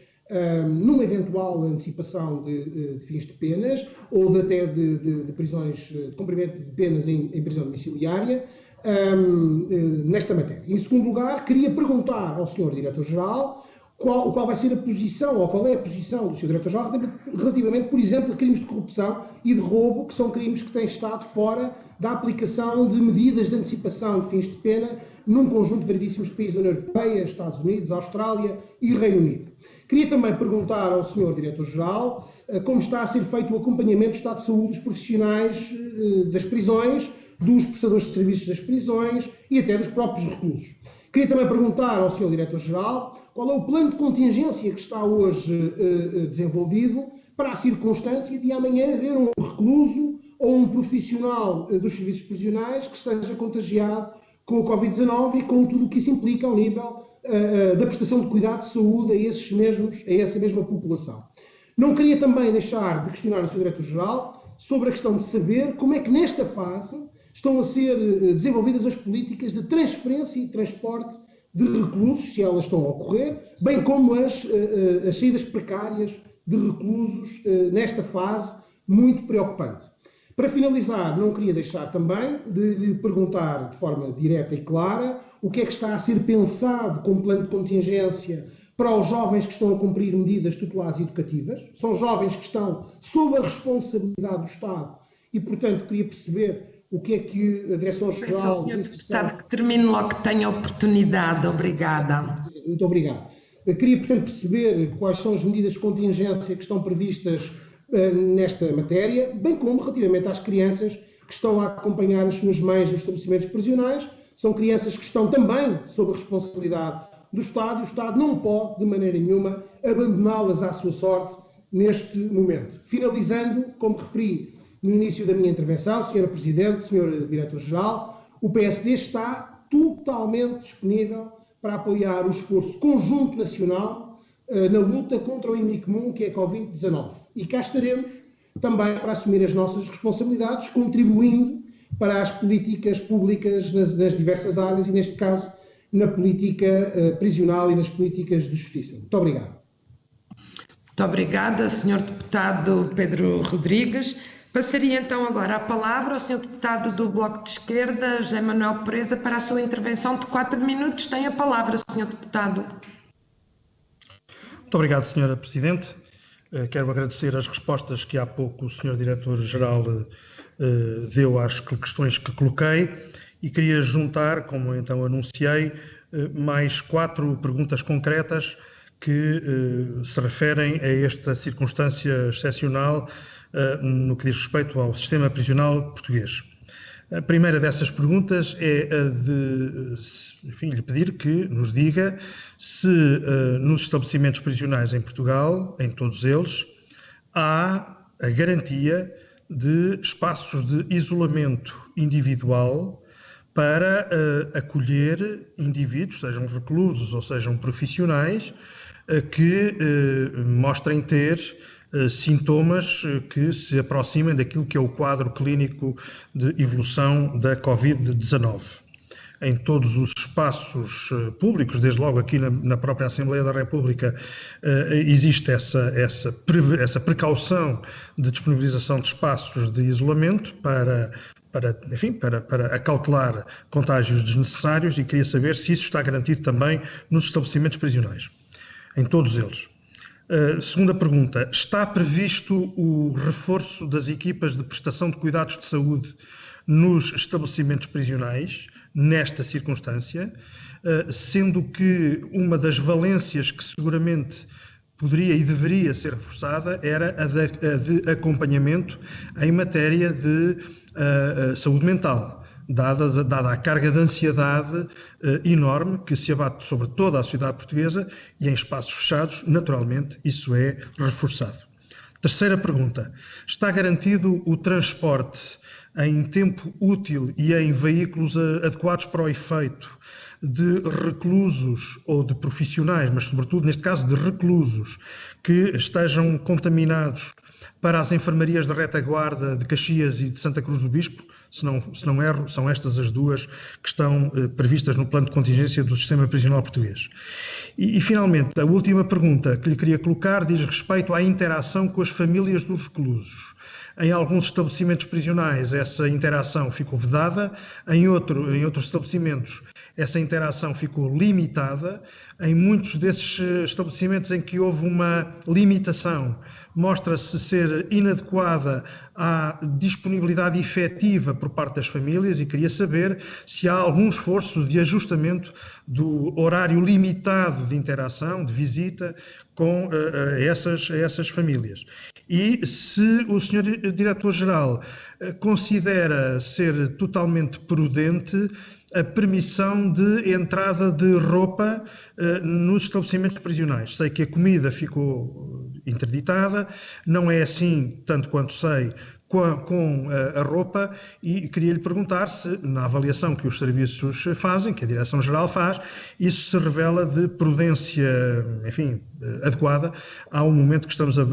numa eventual antecipação de fins de penas ou até de prisões, de cumprimento de penas em prisão domiciliária, nesta matéria. Em segundo lugar, queria perguntar ao Sr. Diretor-Geral qual vai ser a posição, ou qual é a posição do Sr. Diretor-Geral relativamente, por exemplo, a crimes de corrupção e de roubo, que são crimes que têm estado fora da aplicação de medidas de antecipação de fins de pena num conjunto de variedíssimos países da União Europeia, Estados Unidos, Austrália e Reino Unido. Queria também perguntar ao Sr. Diretor-Geral como está a ser feito o acompanhamento do estado de saúde dos profissionais das prisões, dos prestadores de serviços das prisões e até dos próprios reclusos. Queria também perguntar ao Sr. Diretor-Geral qual é o plano de contingência que está hoje desenvolvido para a circunstância de amanhã haver um recluso ou um profissional dos serviços prisionais que esteja contagiado com a Covid-19 e com tudo o que isso implica ao nível da prestação de cuidado de saúde a essa mesma população. Não queria também deixar de questionar o Sr. Diretor-Geral sobre a questão de saber como é que nesta fase estão a ser desenvolvidas as políticas de transferência e transporte de reclusos, se elas estão a ocorrer, bem como as saídas precárias de reclusos nesta fase muito preocupante. Para finalizar, não queria deixar também de lhe perguntar de forma direta e clara o que é que está a ser pensado como plano de contingência para os jovens que estão a cumprir medidas tutelares educativas. São jovens que estão sob a responsabilidade do Estado e, portanto, queria perceber o que é que a Direção-Geral... Peço ao Sr. Deputado que termine logo que tenha oportunidade. Obrigada. Muito obrigado. Eu queria, portanto, perceber quais são as medidas de contingência que estão previstas nesta matéria, bem como relativamente às crianças que estão a acompanhar as suas mães nos estabelecimentos prisionais. São crianças que estão também sob a responsabilidade do Estado e o Estado não pode, de maneira nenhuma, abandoná-las à sua sorte neste momento. Finalizando, como referi no início da minha intervenção, Sra. Presidente, Sr. Diretor-Geral, o PSD está totalmente disponível para apoiar o esforço conjunto nacional na luta contra o inimigo comum que é a Covid-19. E cá estaremos também para assumir as nossas responsabilidades, contribuindo para as políticas públicas nas diversas áreas e, neste caso, na política prisional e nas políticas de justiça. Muito obrigado. Muito obrigada, Sr. Deputado Pedro Rodrigues. Passaria então agora a palavra ao Sr. Deputado do Bloco de Esquerda, José Manuel Pereza, para a sua intervenção de 4 minutos. Tem a palavra, Sr. Deputado. Muito obrigado, Sra. Presidente. Quero agradecer as respostas que há pouco o Sr. Diretor-Geral deu às questões que coloquei e queria juntar, como então anunciei, mais 4 perguntas concretas que se referem a esta circunstância excepcional no que diz respeito ao sistema prisional português. A primeira dessas perguntas é a de, enfim, lhe pedir que nos diga se nos estabelecimentos prisionais em Portugal, em todos eles, há a garantia de espaços de isolamento individual para acolher indivíduos, sejam reclusos ou sejam profissionais, que mostrem ter sintomas que se aproximem daquilo que é o quadro clínico de evolução da Covid-19. Em todos os espaços públicos, desde logo aqui na própria Assembleia da República, existe essa precaução de disponibilização de espaços de isolamento para acautelar contágios desnecessários, e queria saber se isso está garantido também nos estabelecimentos prisionais, em todos eles. Segunda pergunta, está previsto o reforço das equipas de prestação de cuidados de saúde nos estabelecimentos prisionais, nesta circunstância, sendo que uma das valências que seguramente poderia e deveria ser reforçada era a de acompanhamento em matéria de saúde mental, dada a carga de ansiedade enorme que se abate sobre toda a sociedade portuguesa, e em espaços fechados, naturalmente, isso é reforçado. Terceira pergunta, está garantido o transporte em tempo útil e em veículos adequados para o efeito de reclusos ou de profissionais, mas sobretudo neste caso de reclusos, que estejam contaminados, para as enfermarias de retaguarda de Caxias e de Santa Cruz do Bispo? Se não erro, são estas as duas que estão previstas no plano de contingência do sistema prisional português. E finalmente, a última pergunta que lhe queria colocar diz respeito à interação com as famílias dos reclusos. Em alguns estabelecimentos prisionais essa interação ficou vedada, em outros estabelecimentos essa interação ficou limitada. Em muitos desses estabelecimentos em que houve uma limitação, mostra-se ser inadequada à disponibilidade efetiva por parte das famílias, e queria saber se há algum esforço de ajustamento do horário limitado de interação, de visita com essas famílias. E se o Sr. Diretor-Geral considera ser totalmente prudente a permissão de entrada de roupa nos estabelecimentos prisionais. Sei que a comida ficou interditada, não é assim, tanto quanto sei, com a roupa, e queria lhe perguntar se, na avaliação que os serviços fazem, que a Direção-Geral faz, isso se revela de prudência, enfim, adequada ao momento que estamos a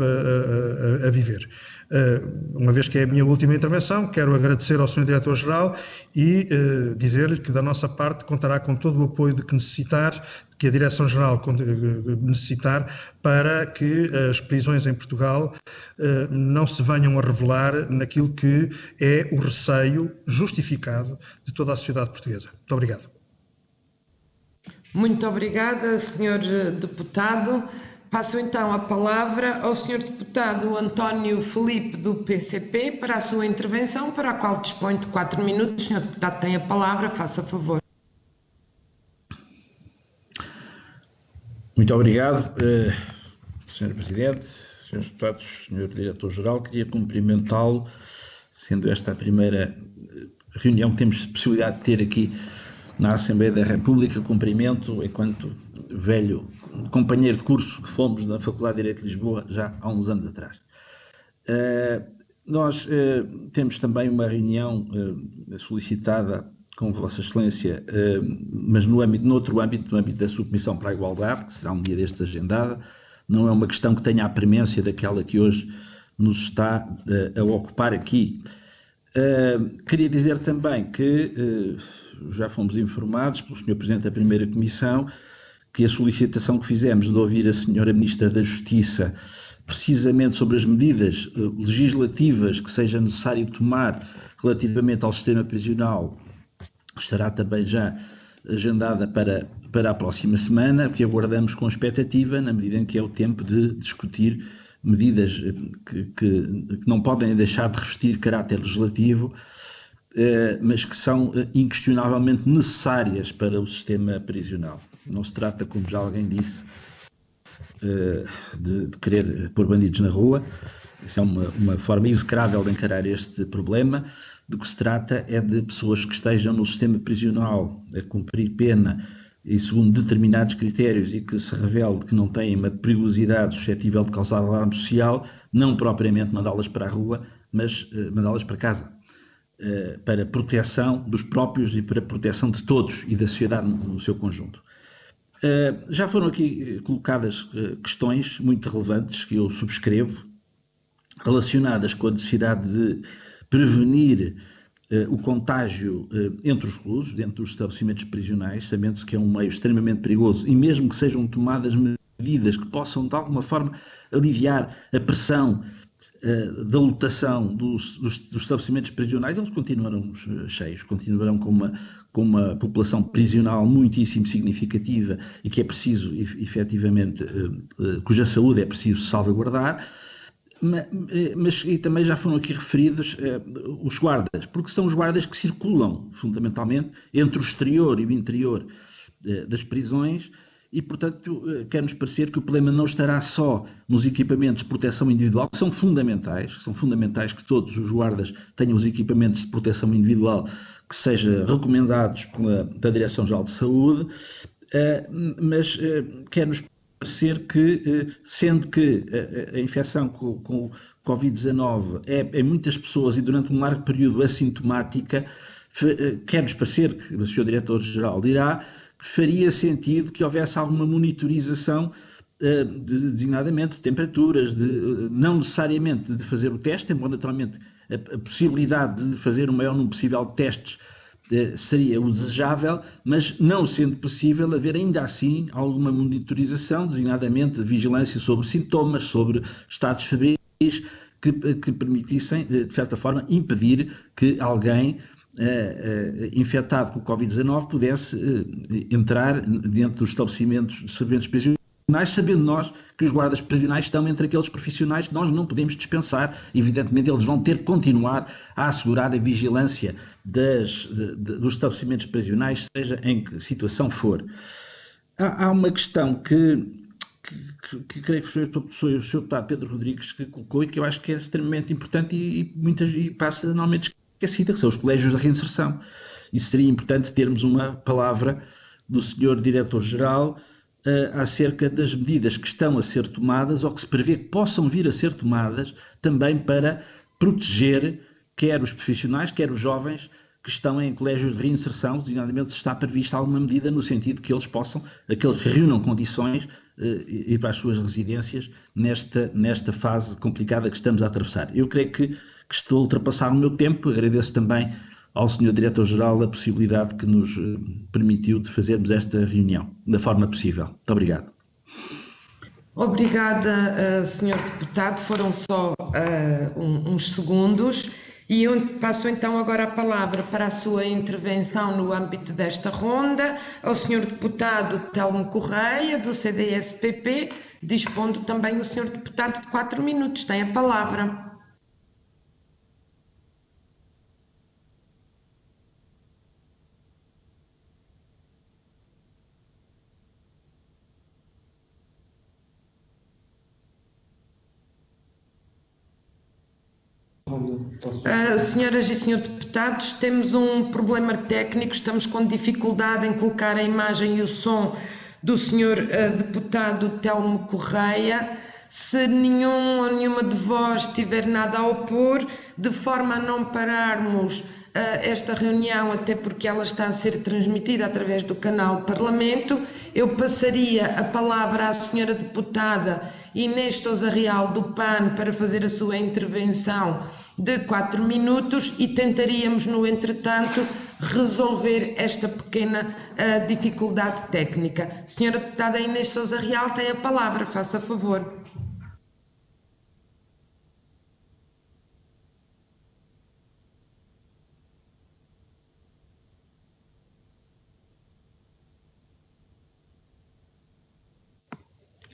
viver. Uma vez que é a minha última intervenção, quero agradecer ao Sr. Diretor-Geral e dizer-lhe que da nossa parte contará com todo o apoio de que necessitar, que a Direção-Geral necessitar, para que as prisões em Portugal não se venham a revelar naquilo que é o receio justificado de toda a sociedade portuguesa. Muito obrigado. Muito obrigada, Sr. Deputado. Passo então a palavra ao Sr. Deputado António Filipe, do PCP, para a sua intervenção, para a qual dispõe de 4 minutos. Sr. Deputado tem a palavra, faça favor. Muito obrigado, Sr. Presidente, Srs. Deputados, Sr. Diretor-Geral. Queria cumprimentá-lo, sendo esta a primeira reunião que temos possibilidade de ter aqui na Assembleia da República. Cumprimento enquanto velho companheiro de curso que fomos na Faculdade de Direito de Lisboa já há uns anos atrás. Nós temos também uma reunião solicitada com Vossa Excelência, mas no âmbito da Subcomissão para a Igualdade, que será um dia destes agendada. Não é uma questão que tenha a premência daquela que hoje nos está a ocupar aqui. Queria dizer também que já fomos informados pelo Sr. Presidente da Primeira Comissão que a solicitação que fizemos de ouvir a Sra. Ministra da Justiça precisamente sobre as medidas legislativas que seja necessário tomar relativamente ao sistema prisional estará também já agendada para a próxima semana, que aguardamos com expectativa, na medida em que é o tempo de discutir medidas que não podem deixar de revestir caráter legislativo, mas que são inquestionavelmente necessárias para o sistema prisional. Não se trata, como já alguém disse, de querer pôr bandidos na rua. Isso é uma forma execrável de encarar este problema. Do que se trata é de pessoas que estejam no sistema prisional a cumprir pena e segundo determinados critérios e que se revele que não têm uma perigosidade suscetível de causar alarme social, não propriamente mandá-las para a rua, mas mandá-las para casa, para proteção dos próprios e para proteção de todos e da sociedade no seu conjunto. Já foram aqui colocadas questões muito relevantes que eu subscrevo, relacionadas com a necessidade de prevenir o contágio entre os reclusos, dentro dos estabelecimentos prisionais, sabendo-se que é um meio extremamente perigoso e mesmo que sejam tomadas medidas que possam de alguma forma aliviar a pressão da lotação dos estabelecimentos prisionais, eles continuarão cheios, continuarão com uma população prisional muitíssimo significativa e que é preciso, efetivamente, cuja saúde é preciso salvaguardar. Mas e também já foram aqui referidos os guardas, porque são os guardas que circulam, fundamentalmente, entre o exterior e o interior das prisões e, portanto, quer-nos parecer que o problema não estará só nos equipamentos de proteção individual, que são fundamentais que todos os guardas tenham os equipamentos de proteção individual que sejam recomendados pela Direção-Geral de Saúde, mas quer-nos parecer que, sendo que a infecção com o Covid-19 é em muitas pessoas e durante um largo período assintomática, quer-nos parecer que o Sr. Diretor-Geral dirá que faria sentido que houvesse alguma monitorização, designadamente de temperaturas, não necessariamente de fazer o teste, embora naturalmente a possibilidade de fazer o maior número possível de testes seria o desejável, mas não sendo possível haver ainda assim alguma monitorização, designadamente de vigilância sobre sintomas, sobre estados febris, que permitissem, de certa forma, impedir que alguém infectado com o Covid-19 pudesse entrar dentro dos estabelecimentos de serviços prisionais, sabendo nós que os guardas prisionais estão entre aqueles profissionais que nós não podemos dispensar. Evidentemente eles vão ter que continuar a assegurar a vigilância dos estabelecimentos prisionais, seja em que situação for. Há uma questão que creio que foi o Sr. Deputado Pedro Rodrigues que colocou e que eu acho que é extremamente importante e passa normalmente esquecida, que são os colégios de reinserção. E seria importante termos uma palavra do Sr. Diretor-Geral acerca das medidas que estão a ser tomadas ou que se prevê que possam vir a ser tomadas também para proteger quer os profissionais, quer os jovens que estão em colégios de reinserção, designadamente se está prevista alguma medida no sentido que eles possam, aqueles que reúnam condições, ir para as suas residências nesta fase complicada que estamos a atravessar. Eu creio que estou a ultrapassar o meu tempo, agradeço também ao Sr. Diretor-Geral a possibilidade que nos permitiu de fazermos esta reunião da forma possível. Muito obrigado. Obrigada, Sr. Deputado. Foram só uns segundos e eu passo então agora a palavra para a sua intervenção no âmbito desta ronda ao Sr. Deputado Telmo Correia, do CDS-PP, dispondo também o Sr. Deputado de 4 minutos. Tem a palavra. Senhoras e senhores deputados, temos um problema técnico, estamos com dificuldade em colocar a imagem e o som do senhor deputado Telmo Correia. Se nenhum ou nenhuma de vós tiver nada a opor, de forma a não pararmos esta reunião, até porque ela está a ser transmitida através do canal Parlamento, eu passaria a palavra à senhora deputada Inês Sousa Real do PAN para fazer a sua intervenção de 4 minutos e tentaríamos, no entretanto, resolver esta pequena dificuldade técnica. Senhora deputada Inês Sousa Real tem a palavra, faça favor.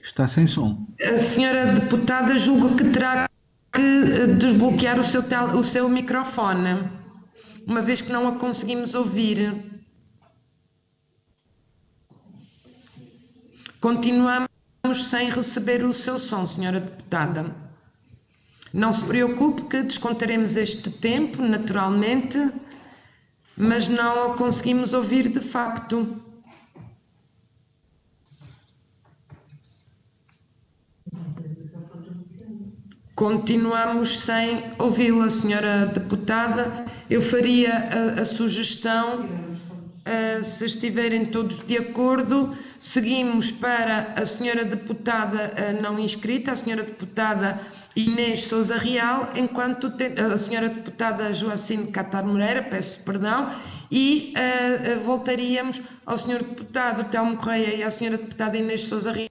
Está sem som. A senhora deputada julgo que terá que desbloquear o seu microfone, uma vez que não a conseguimos ouvir. Continuamos sem receber o seu som, senhora deputada. Não se preocupe que descontaremos este tempo, naturalmente, mas não a conseguimos ouvir de facto. Continuamos sem ouvi-la, senhora deputada. Eu faria a sugestão, se estiverem todos de acordo, seguimos para a senhora deputada não inscrita, a senhora deputada Inês Sousa Real, enquanto a senhora deputada Joacine Catar Moreira, peço perdão, e voltaríamos ao senhor deputado Telmo Correia e à senhora deputada Inês Sousa Real,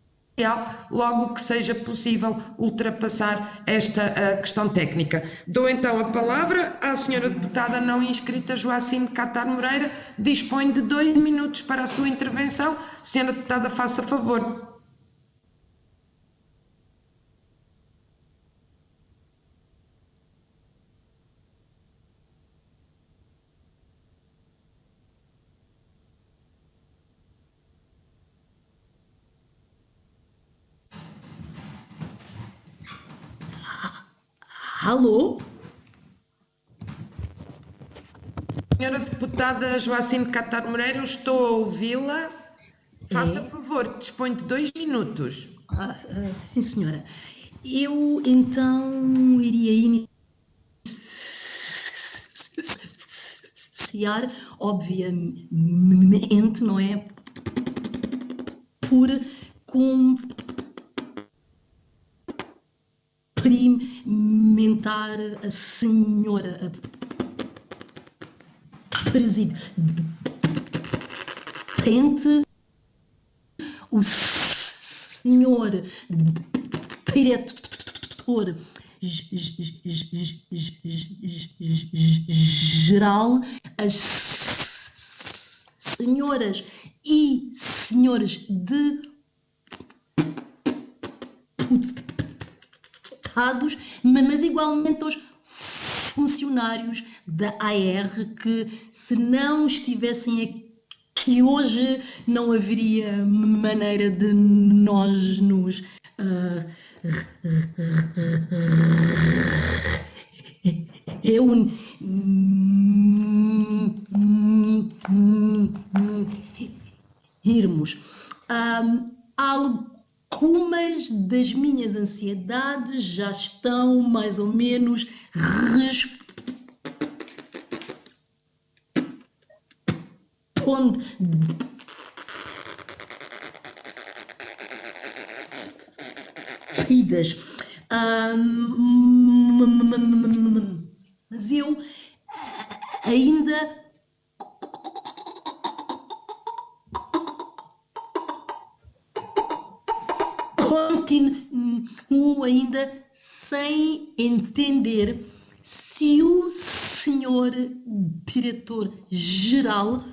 logo que seja possível ultrapassar esta questão técnica. Dou então a palavra à senhora deputada não inscrita Joacine Catar Moreira, dispõe de 2 minutos para a sua intervenção. Senhora deputada, faça favor. Alô? Senhora deputada Joacine Catar Moreira, eu estou a ouvi-la. Faça favor, dispõe de 2 minutos. Sim, senhora. Eu então iria iniciar, obviamente, não é? Por cumprimentar a senhora presidente, o senhor diretor geral, as senhoras e senhores deputados, mas igualmente aos funcionários da AR que, se não estivessem aqui hoje, não haveria maneira de nós nos irmos. Algumas das minhas ansiedades já estão mais ou menos respondidas. Mas eu ainda continuo sem entender se o senhor diretor-geral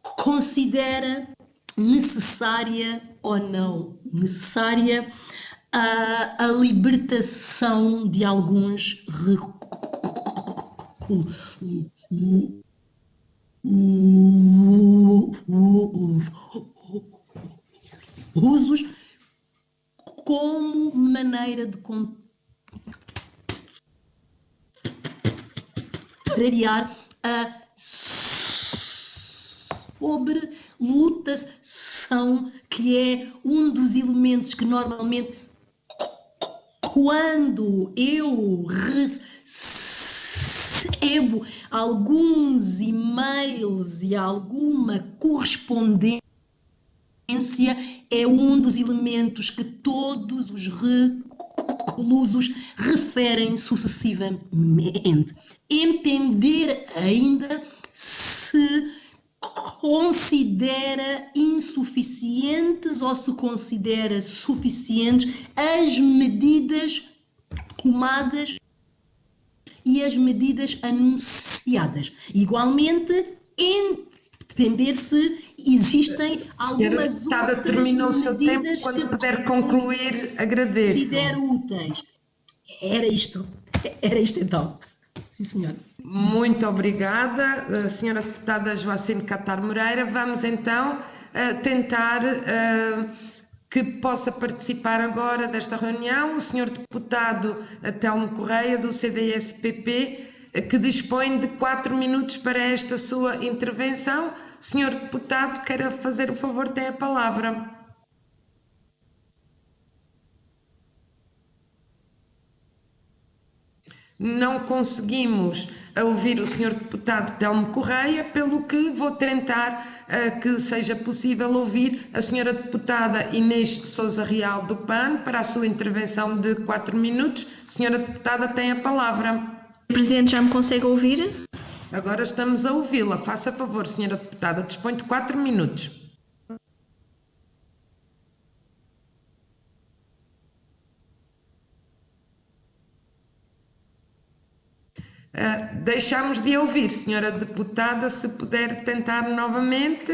considera necessária ou não necessária a libertação de alguns recursos como maneira de contrariar a sobrelotação, que é um dos elementos que normalmente, quando eu recebo alguns e-mails e alguma correspondência é um dos elementos que todos os reclusos referem sucessivamente. Entender ainda se considera insuficientes ou se considera suficientes as medidas tomadas e as medidas anunciadas. Igualmente, entender se existem algumas outras terminou o seu tempo, medidas quando puder concluir, agradeço. Considero úteis. Era isto então. Sim, senhora. Muito obrigada, senhora deputada Joacine Catar Moreira. Vamos então tentar que possa participar agora desta reunião o senhor deputado Telmo Correia, do CDS-PP, que dispõe de 4 minutos para esta sua intervenção. Senhor deputado, queira fazer o favor, tem a palavra. Não conseguimos ouvir o senhor deputado Telmo Correia, pelo que vou tentar que seja possível ouvir a senhora deputada Inês Sousa Real do PAN para a sua intervenção de 4 minutos. Senhora deputada, tem a palavra. Presidente, já me consegue ouvir? Agora estamos a ouvi-la. Faça favor, senhora deputada, dispõe de 4 minutos. Deixamos de ouvir, senhora deputada, se puder tentar novamente.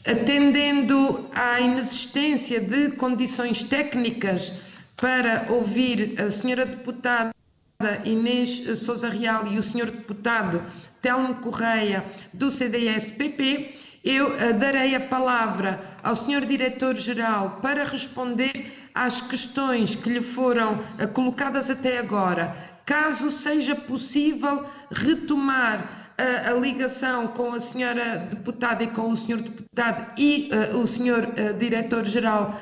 Atendendo à inexistência de condições técnicas para ouvir a senhora deputada Inês Sousa Real e o senhor deputado Telmo Correia, do CDS-PP, eu darei a palavra ao senhor diretor-geral para responder às questões que lhe foram colocadas até agora. Caso seja possível retomar a ligação com a senhora deputada e com o senhor deputado e o senhor diretor-geral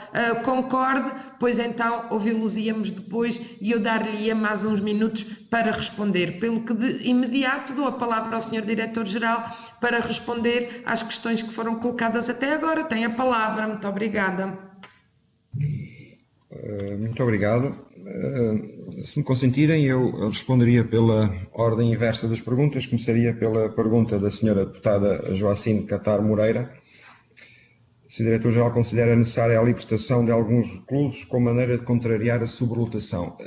concorde, pois então ouvi-los-íamos depois e eu dar-lhe mais uns minutos para responder. Pelo que de imediato dou a palavra ao senhor diretor-geral para responder às questões que foram colocadas até agora. Tem a palavra. Muito obrigada. Muito obrigado. Se me consentirem, eu responderia pela ordem inversa das perguntas. Começaria pela pergunta da senhora deputada Joacine Catar Moreira. Se o diretor-geral considera necessária a libertação de alguns reclusos com maneira de contrariar a sobrelotação.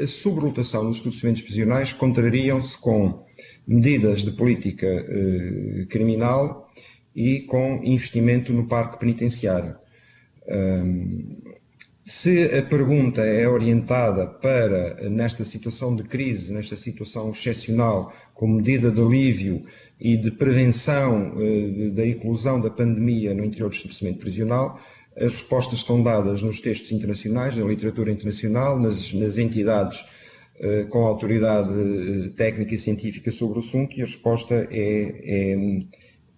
A sobrelotação nos estabelecimentos prisionais contrariam-se com medidas de política criminal e com investimento no parque penitenciário. Se a pergunta é orientada para, nesta situação de crise, nesta situação excepcional, como medida de alívio e de prevenção da eclosão da pandemia no interior do estabelecimento prisional, as respostas estão dadas nos textos internacionais, na literatura internacional, nas entidades com autoridade técnica e científica sobre o assunto, e a resposta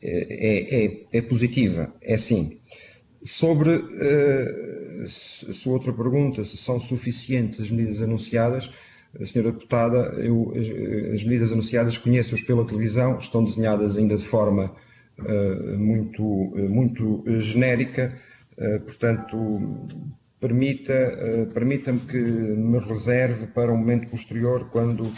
é positiva, é sim. Sobre a sua outra pergunta, se são suficientes as medidas anunciadas, a senhora deputada, as medidas anunciadas conheço-as pela televisão, estão desenhadas ainda de forma muito genérica, portanto, permita-me que me reserve para um momento posterior, quando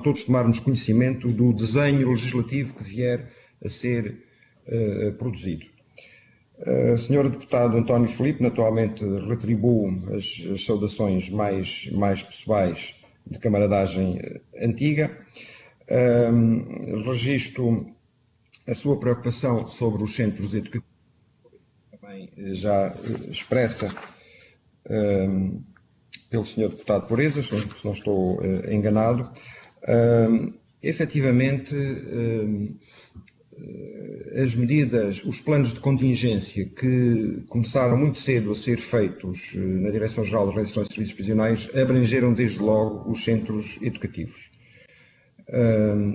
todos tomarmos conhecimento do desenho legislativo que vier a ser produzido. Senhor deputado António Filipe, naturalmente retribuo as saudações mais pessoais de camaradagem antiga. Registro a sua preocupação sobre os centros educativos, também já expressa pelo senhor deputado Pureza, se não estou enganado. Efetivamente, as medidas, os planos de contingência que começaram muito cedo a ser feitos na Direção-Geral de Restrições de Serviços Prisionais abrangeram desde logo os centros educativos.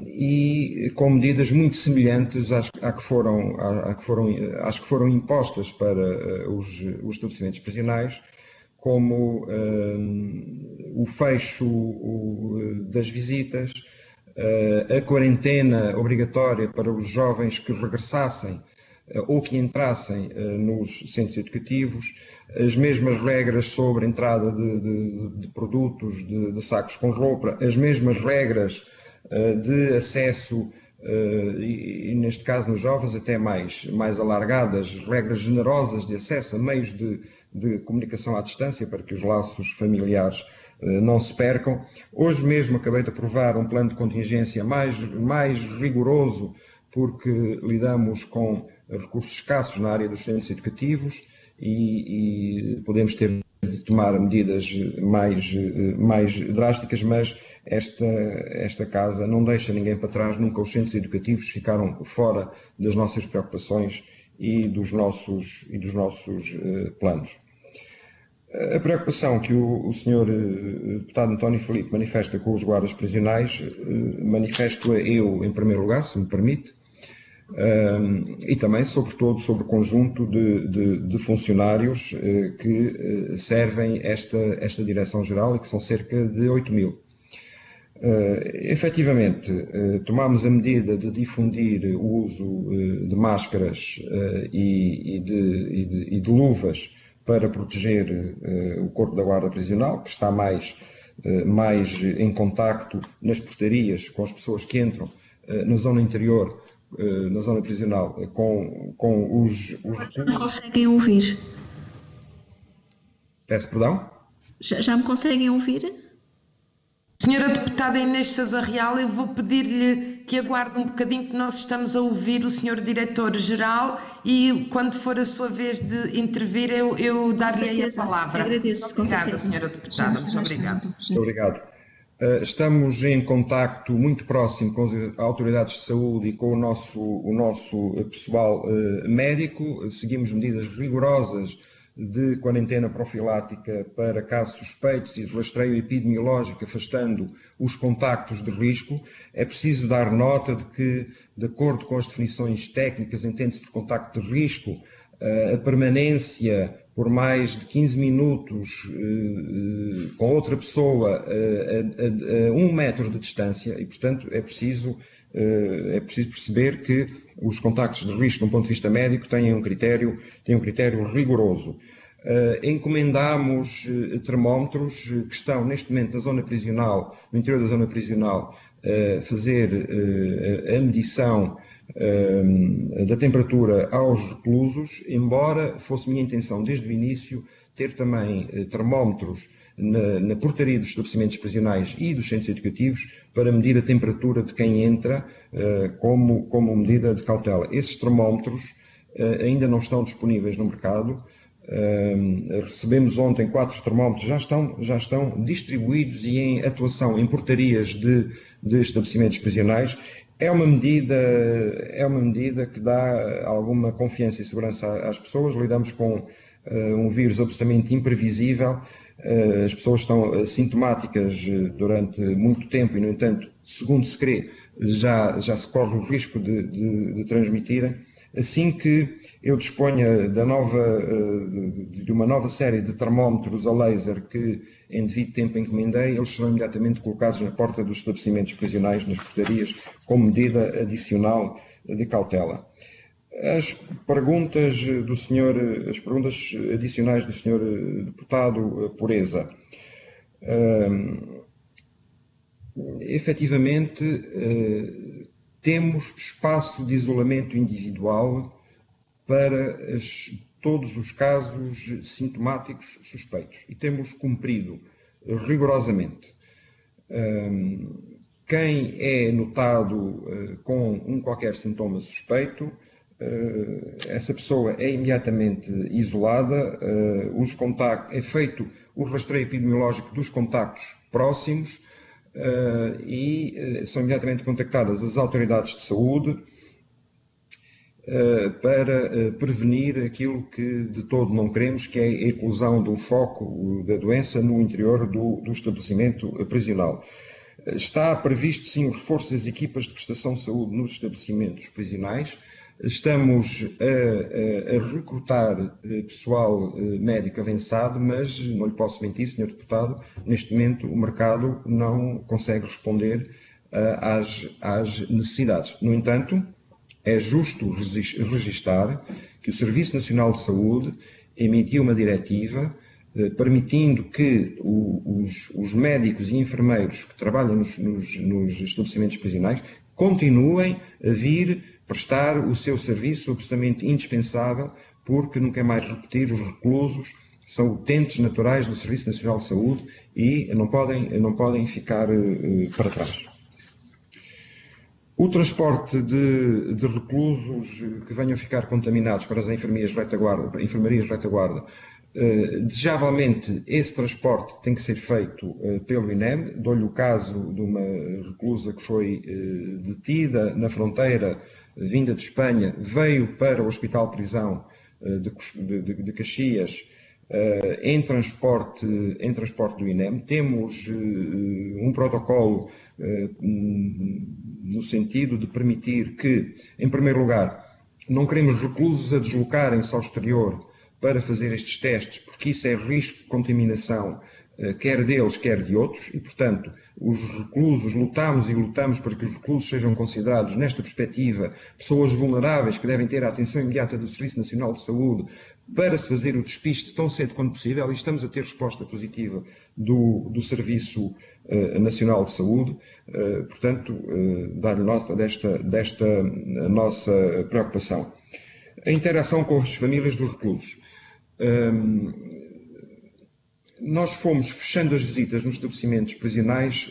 E com medidas muito semelhantes às que foram impostas para os estabelecimentos prisionais, como o fecho das visitas, a quarentena obrigatória para os jovens que regressassem ou que entrassem nos centros educativos, as mesmas regras sobre a entrada de produtos, de sacos com roupa, as mesmas regras de acesso, e neste caso nos jovens até mais alargadas, regras generosas de acesso a meios de comunicação à distância para que os laços familiares não se percam. Hoje mesmo acabei de aprovar um plano de contingência mais rigoroso, porque lidamos com recursos escassos na área dos centros educativos e podemos ter de tomar medidas mais drásticas, mas esta casa não deixa ninguém para trás. Nunca os centros educativos ficaram fora das nossas preocupações e dos nossos planos. A preocupação que o Sr. Deputado António Filipe manifesta com os guardas prisionais, manifesto-a eu em primeiro lugar, se me permite, e também, sobretudo, sobre o conjunto de funcionários que servem esta Direção-Geral e que são cerca de 8.000. Efetivamente, tomámos a medida de difundir o uso de máscaras e de luvas para proteger o corpo da Guarda Prisional, que está mais em contacto nas portarias com as pessoas que entram na zona interior, na zona prisional, com os Não conseguem ouvir? Peço perdão? Já me conseguem ouvir? Senhora Deputada Inês Sousa Real, eu vou pedir-lhe que aguarde um bocadinho, que nós estamos a ouvir o Sr. Diretor-Geral e quando for a sua vez de intervir eu dar-lhe a palavra. Agradeço, com obrigada, certeza. Senhora Deputada, muito obrigada. Muito obrigado. Estamos em contacto muito próximo com as autoridades de saúde e com o nosso pessoal médico. Seguimos medidas rigorosas de quarentena profilática para casos suspeitos e de rastreio epidemiológico, afastando os contactos de risco. É preciso dar nota de que, de acordo com as definições técnicas, entende-se por contacto de risco a permanência por mais de 15 minutos com outra pessoa a 1 metro de distância e, portanto, é preciso perceber que os contactos de risco, do ponto de vista médico, têm um critério rigoroso. Encomendamos termómetros que estão, neste momento, na zona prisional, no interior da zona prisional, a fazer a medição da temperatura aos reclusos, embora fosse minha intenção, desde o início, ter também termómetros na portaria dos estabelecimentos prisionais e dos centros educativos para medir a temperatura de quem entra como medida de cautela. Esses termómetros ainda não estão disponíveis no mercado. Recebemos ontem 4 termómetros, já estão distribuídos e em atuação em portarias de estabelecimentos prisionais. É uma medida que dá alguma confiança e segurança às pessoas. Lidamos com um vírus absolutamente imprevisível. As pessoas estão sintomáticas durante muito tempo e, no entanto, segundo se crê, já se corre o risco de transmitirem. Assim que eu disponha de uma nova série de termómetros a laser que em devido tempo encomendei, eles serão imediatamente colocados na porta dos estabelecimentos prisionais, nas portarias, como medida adicional de cautela. As perguntas adicionais do Sr. Deputado Pureza. Efetivamente, temos espaço de isolamento individual para todos os casos sintomáticos suspeitos e temos cumprido rigorosamente. Quem é notado com qualquer sintoma suspeito, essa pessoa é imediatamente isolada, é feito o rastreio epidemiológico dos contactos próximos e são imediatamente contactadas as autoridades de saúde para prevenir aquilo que de todo não queremos, que é a eclosão do foco da doença no interior do estabelecimento prisional. Está previsto, sim, o reforço das equipas de prestação de saúde nos estabelecimentos prisionais. Estamos a recrutar pessoal médico avançado, mas não lhe posso mentir, Sr. Deputado, neste momento o mercado não consegue responder às necessidades. No entanto, é justo registar que o Serviço Nacional de Saúde emitiu uma diretiva permitindo que os médicos e enfermeiros que trabalham nos estabelecimentos prisionais continuem a vir prestar o seu serviço absolutamente indispensável, porque, não quer mais repetir, os reclusos são utentes naturais do Serviço Nacional de Saúde e não podem ficar para trás. O transporte de reclusos que venham a ficar contaminados para as enfermarias de retaguarda, desejavelmente esse transporte tem que ser feito pelo INEM. Dou-lhe o caso de uma reclusa que foi detida na fronteira, vinda de Espanha, veio para o Hospital Prisão de Caxias em transporte do INEM. Temos um protocolo no sentido de permitir que, em primeiro lugar, não queremos reclusos a deslocarem-se ao exterior para fazer estes testes, porque isso é risco de contaminação, quer deles, quer de outros, e, portanto, os reclusos, lutamos para que os reclusos sejam considerados, nesta perspectiva, pessoas vulneráveis que devem ter a atenção imediata do Serviço Nacional de Saúde para se fazer o despiste tão cedo quanto possível, e estamos a ter resposta positiva do Serviço Nacional de Saúde. Portanto, dar-lhe nota desta nossa preocupação. A interação com as famílias dos reclusos. Nós fomos fechando as visitas nos estabelecimentos prisionais,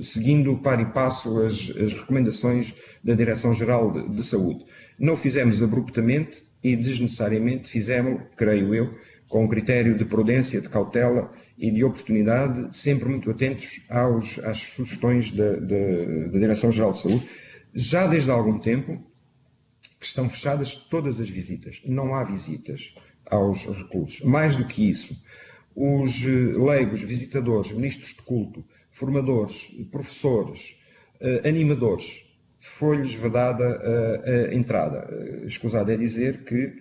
seguindo par e passo as recomendações da Direção-Geral de Saúde. Não o fizemos abruptamente e desnecessariamente, fizemos, creio eu, com um critério de prudência, de cautela e de oportunidade, sempre muito atentos às sugestões da Direção-Geral de Saúde. Já desde há algum tempo que estão fechadas todas as visitas. Não há visitas aos reclusos. Mais do que isso, os leigos, visitadores, ministros de culto, formadores, professores, animadores, foi-lhes vedada a entrada. Escusado é dizer que,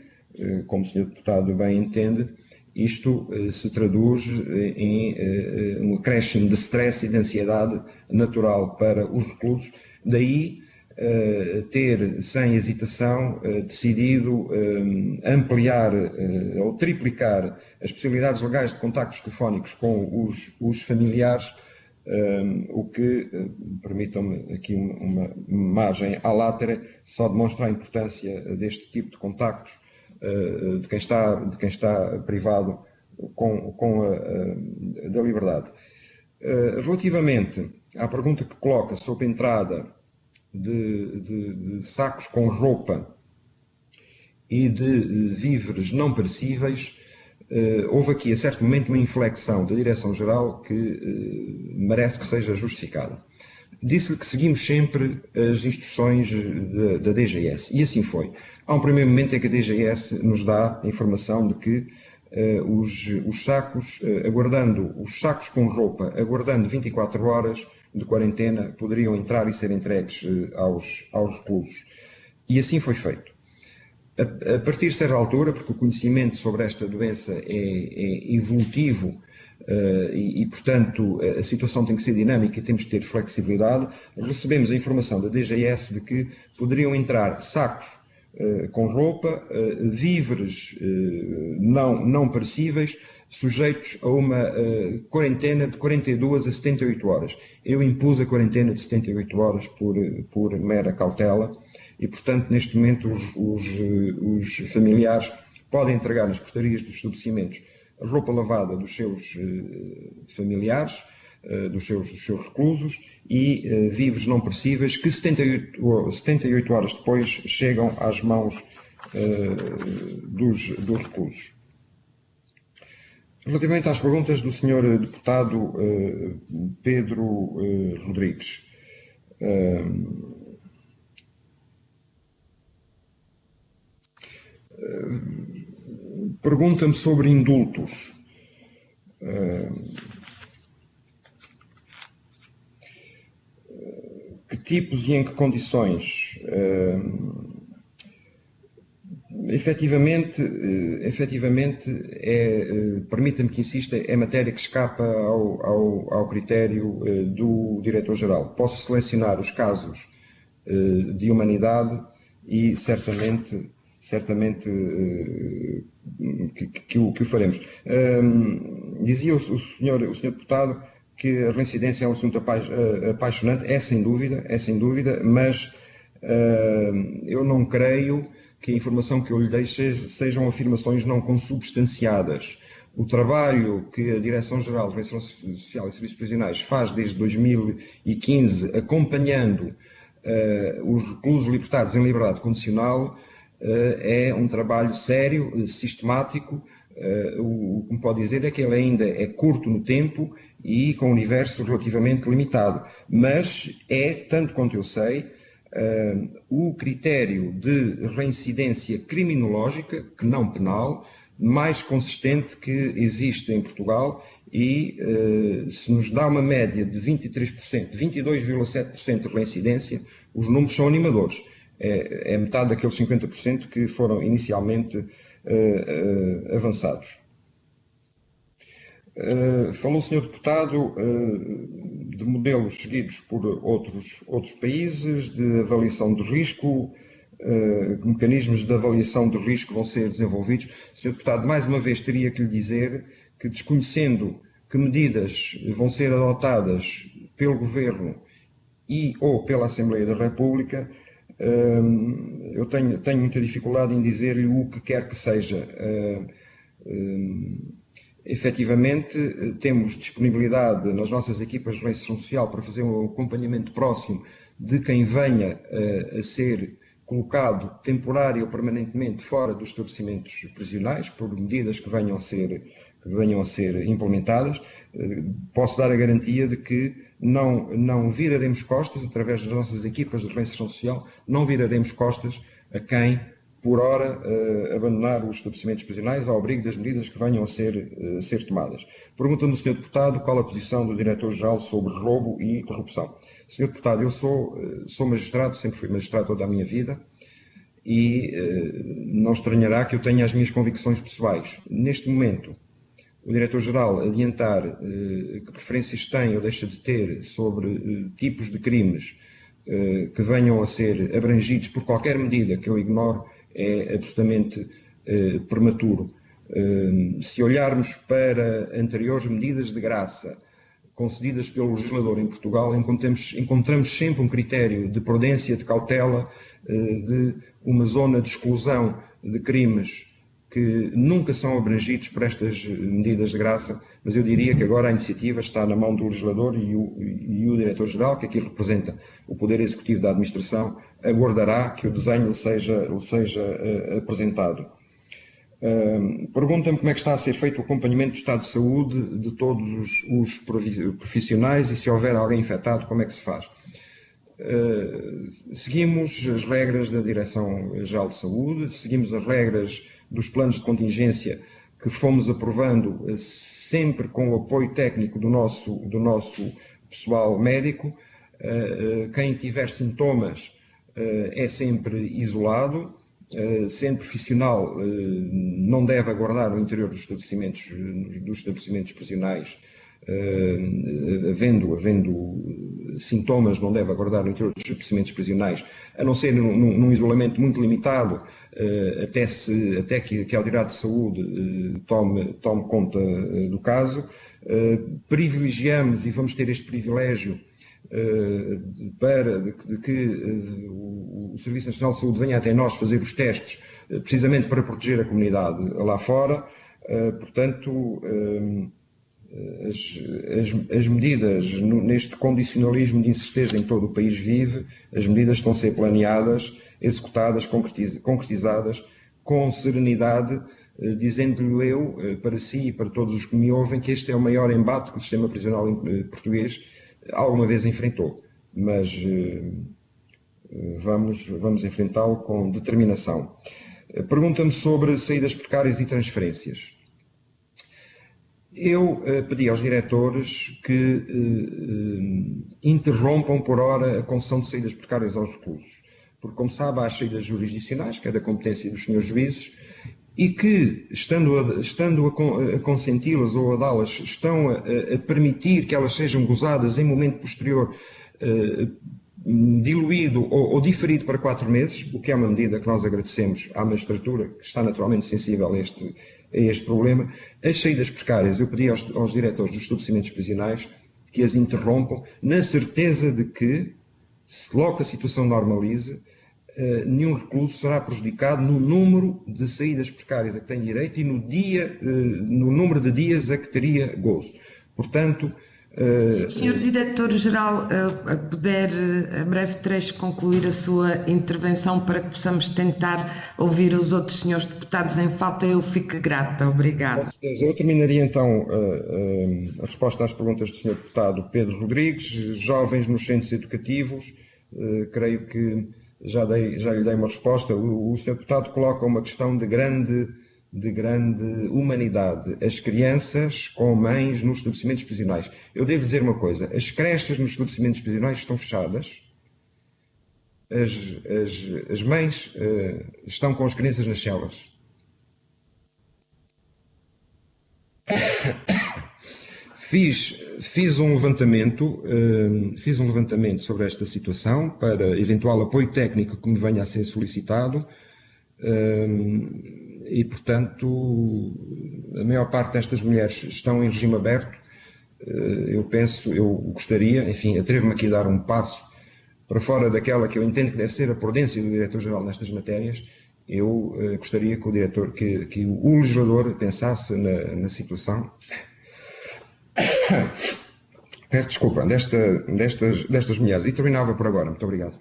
como o Sr. Deputado bem entende, isto se traduz em um acréscimo de stress e de ansiedade natural para os reclusos. Daí ter, sem hesitação, decidido ampliar ou triplicar as possibilidades legais de contactos telefónicos com os familiares, o que, permitam-me aqui uma margem à látera, só demonstra a importância deste tipo de contactos de quem está privado da liberdade. Relativamente à pergunta que coloca sobre a entrada de sacos com roupa e de víveres não perecíveis, houve aqui a certo momento uma inflexão da Direção-Geral que merece que seja justificada. Disse-lhe que seguimos sempre as instruções da DGS, e assim foi. Há um primeiro momento em que a DGS nos dá a informação de que os sacos com roupa, aguardando 24 horas de quarentena, poderiam entrar e ser entregues aos reclusos. E assim foi feito. A partir de certa altura, porque o conhecimento sobre esta doença é evolutivo e, portanto, a situação tem que ser dinâmica e temos que ter flexibilidade, recebemos a informação da DGS de que poderiam entrar sacos com roupa, víveres não perecíveis, sujeitos a uma quarentena de 42 a 78 horas. Eu impus a quarentena de 78 horas por mera cautela e, portanto, neste momento os familiares podem entregar nas portarias dos estabelecimentos a roupa lavada dos seus familiares, dos seus reclusos, e víveres não perecíveis que 78 horas depois chegam às mãos dos reclusos. Relativamente às perguntas do Sr. Deputado Pedro Rodrigues, pergunta-me sobre indultos. Que tipos e em que condições? efetivamente, permita-me que insista, é matéria que escapa ao critério do Diretor-Geral. Posso selecionar os casos de humanidade e certamente que o faremos. Dizia o senhor deputado que a reincidência é um assunto apaixonante, é sem dúvida, mas eu não creio que a informação que eu lhe dei sejam afirmações não consubstanciadas. O trabalho que a Direção-Geral de Reinserção Social e Serviços Prisionais faz desde 2015, acompanhando os reclusos libertados em liberdade condicional, é um trabalho sério, sistemático. O que me pode dizer é que ele ainda é curto no tempo e com um universo relativamente limitado, mas é, tanto quanto eu sei, o critério de reincidência criminológica, que não penal, mais consistente que existe em Portugal e se nos dá uma média de 23%, 22,7% de reincidência, os números são animadores. É metade daqueles 50% que foram inicialmente avançados. Falou o Sr. Deputado de modelos seguidos por outros países, de avaliação de risco, mecanismos de avaliação de risco vão ser desenvolvidos. Sr. Deputado, mais uma vez teria que lhe dizer que, desconhecendo que medidas vão ser adotadas pelo Governo e ou pela Assembleia da República, eu tenho muita dificuldade em dizer-lhe o que quer que seja. Efetivamente, temos disponibilidade nas nossas equipas de reinserção social para fazer um acompanhamento próximo de quem venha a ser colocado temporário ou permanentemente fora dos estabelecimentos prisionais, por medidas que venham a ser implementadas. Posso dar a garantia de que não viraremos costas, através das nossas equipas de reinserção social, não viraremos costas a quem, por hora, abandonar os estabelecimentos prisionais ao abrigo das medidas que venham a ser tomadas. Pergunta-me o Sr. Deputado qual a posição do Diretor-Geral sobre roubo e corrupção. Sr. Deputado, eu sou magistrado, sempre fui magistrado toda a minha vida e não estranhará que eu tenha as minhas convicções pessoais. Neste momento, o Diretor-Geral adiantar que preferências tem ou deixa de ter sobre tipos de crimes que venham a ser abrangidos por qualquer medida que eu ignoro é absolutamente prematuro. Se olharmos para anteriores medidas de graça concedidas pelo legislador em Portugal, encontramos sempre um critério de prudência, de cautela, de uma zona de exclusão de crimes que nunca são abrangidos por estas medidas de graça, mas eu diria que agora a iniciativa está na mão do legislador e o Diretor-Geral, que aqui representa o Poder Executivo da Administração, aguardará que o desenho lhe seja apresentado. Pergunta-me como é que está a ser feito o acompanhamento do estado de saúde de todos os profissionais e se houver alguém infectado, como é que se faz? Seguimos as regras da Direção-Geral de Saúde, seguimos as regras dos planos de contingência que fomos aprovando sempre com o apoio técnico do nosso pessoal médico. Quem tiver sintomas é sempre isolado, sendo profissional não deve aguardar no interior dos estabelecimentos prisionais, havendo sintomas, não deve aguardar no interior dos estabelecimentos prisionais, a não ser num isolamento muito limitado, até que a Autoridade de Saúde tome conta do caso. Privilegiamos, e vamos ter este privilégio, de que o Serviço Nacional de Saúde venha até nós fazer os testes, precisamente para proteger a comunidade lá fora. Portanto, as medidas, neste condicionalismo de incerteza em que todo o país vive, as medidas estão a ser planeadas, executadas, concretizadas, com serenidade, dizendo-lhe eu, para si e para todos os que me ouvem, que este é o maior embate que o sistema prisional português alguma vez enfrentou. Mas vamos enfrentá-lo com determinação. Pergunta-me sobre saídas precárias e transferências. Eu pedi aos diretores que interrompam por hora a concessão de saídas precárias aos reclusos. porque, como sabe, há as saídas jurisdicionais, que é da competência dos senhores juízes, e que, estando a consenti-las ou a dá-las, estão a permitir que elas sejam gozadas em momento posterior, diluído ou diferido para 4 meses, o que é uma medida que nós agradecemos à magistratura, que está naturalmente sensível a este problema. As saídas precárias, eu pedi aos diretores dos estabelecimentos prisionais que as interrompam, na certeza de que, logo que a situação normalize, nenhum recluso será prejudicado no número de saídas precárias a que tem direito e no número de dias a que teria gozo. Portanto, Senhor Diretor-Geral, a puder, a breve trecho, concluir a sua intervenção para que possamos tentar ouvir os outros senhores deputados em falta, eu fico grata. Obrigada. Com certeza. Eu terminaria então a resposta às perguntas do Sr. Deputado Pedro Rodrigues. Jovens nos centros educativos, creio que já lhe dei uma resposta. O Sr. Deputado coloca uma questão de grande humanidade. As crianças com mães nos estabelecimentos prisionais. Eu devo dizer uma coisa, as creches nos estabelecimentos prisionais estão fechadas, as mães estão com as crianças nas celas. Fiz um levantamento sobre esta situação para eventual apoio técnico que me venha a ser solicitado. E, portanto, a maior parte destas mulheres estão em regime aberto. Eu gostaria, enfim, atrevo-me aqui a dar um passo para fora daquela que eu entendo que deve ser a prudência do Diretor-Geral nestas matérias. Eu gostaria que o legislador pensasse na situação. Peço desculpa, destas mulheres. E terminava por agora. Muito obrigado.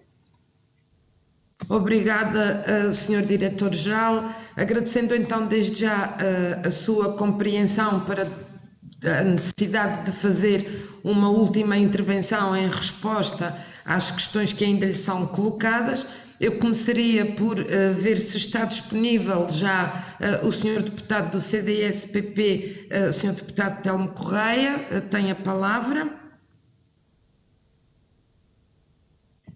Obrigada, Sr. Diretor-Geral. Agradecendo então desde já a sua compreensão para a necessidade de fazer uma última intervenção em resposta às questões que ainda lhe são colocadas. Eu começaria por ver se está disponível já o Sr. Deputado do CDS-PP, o Sr. Deputado Telmo Correia, tem a palavra.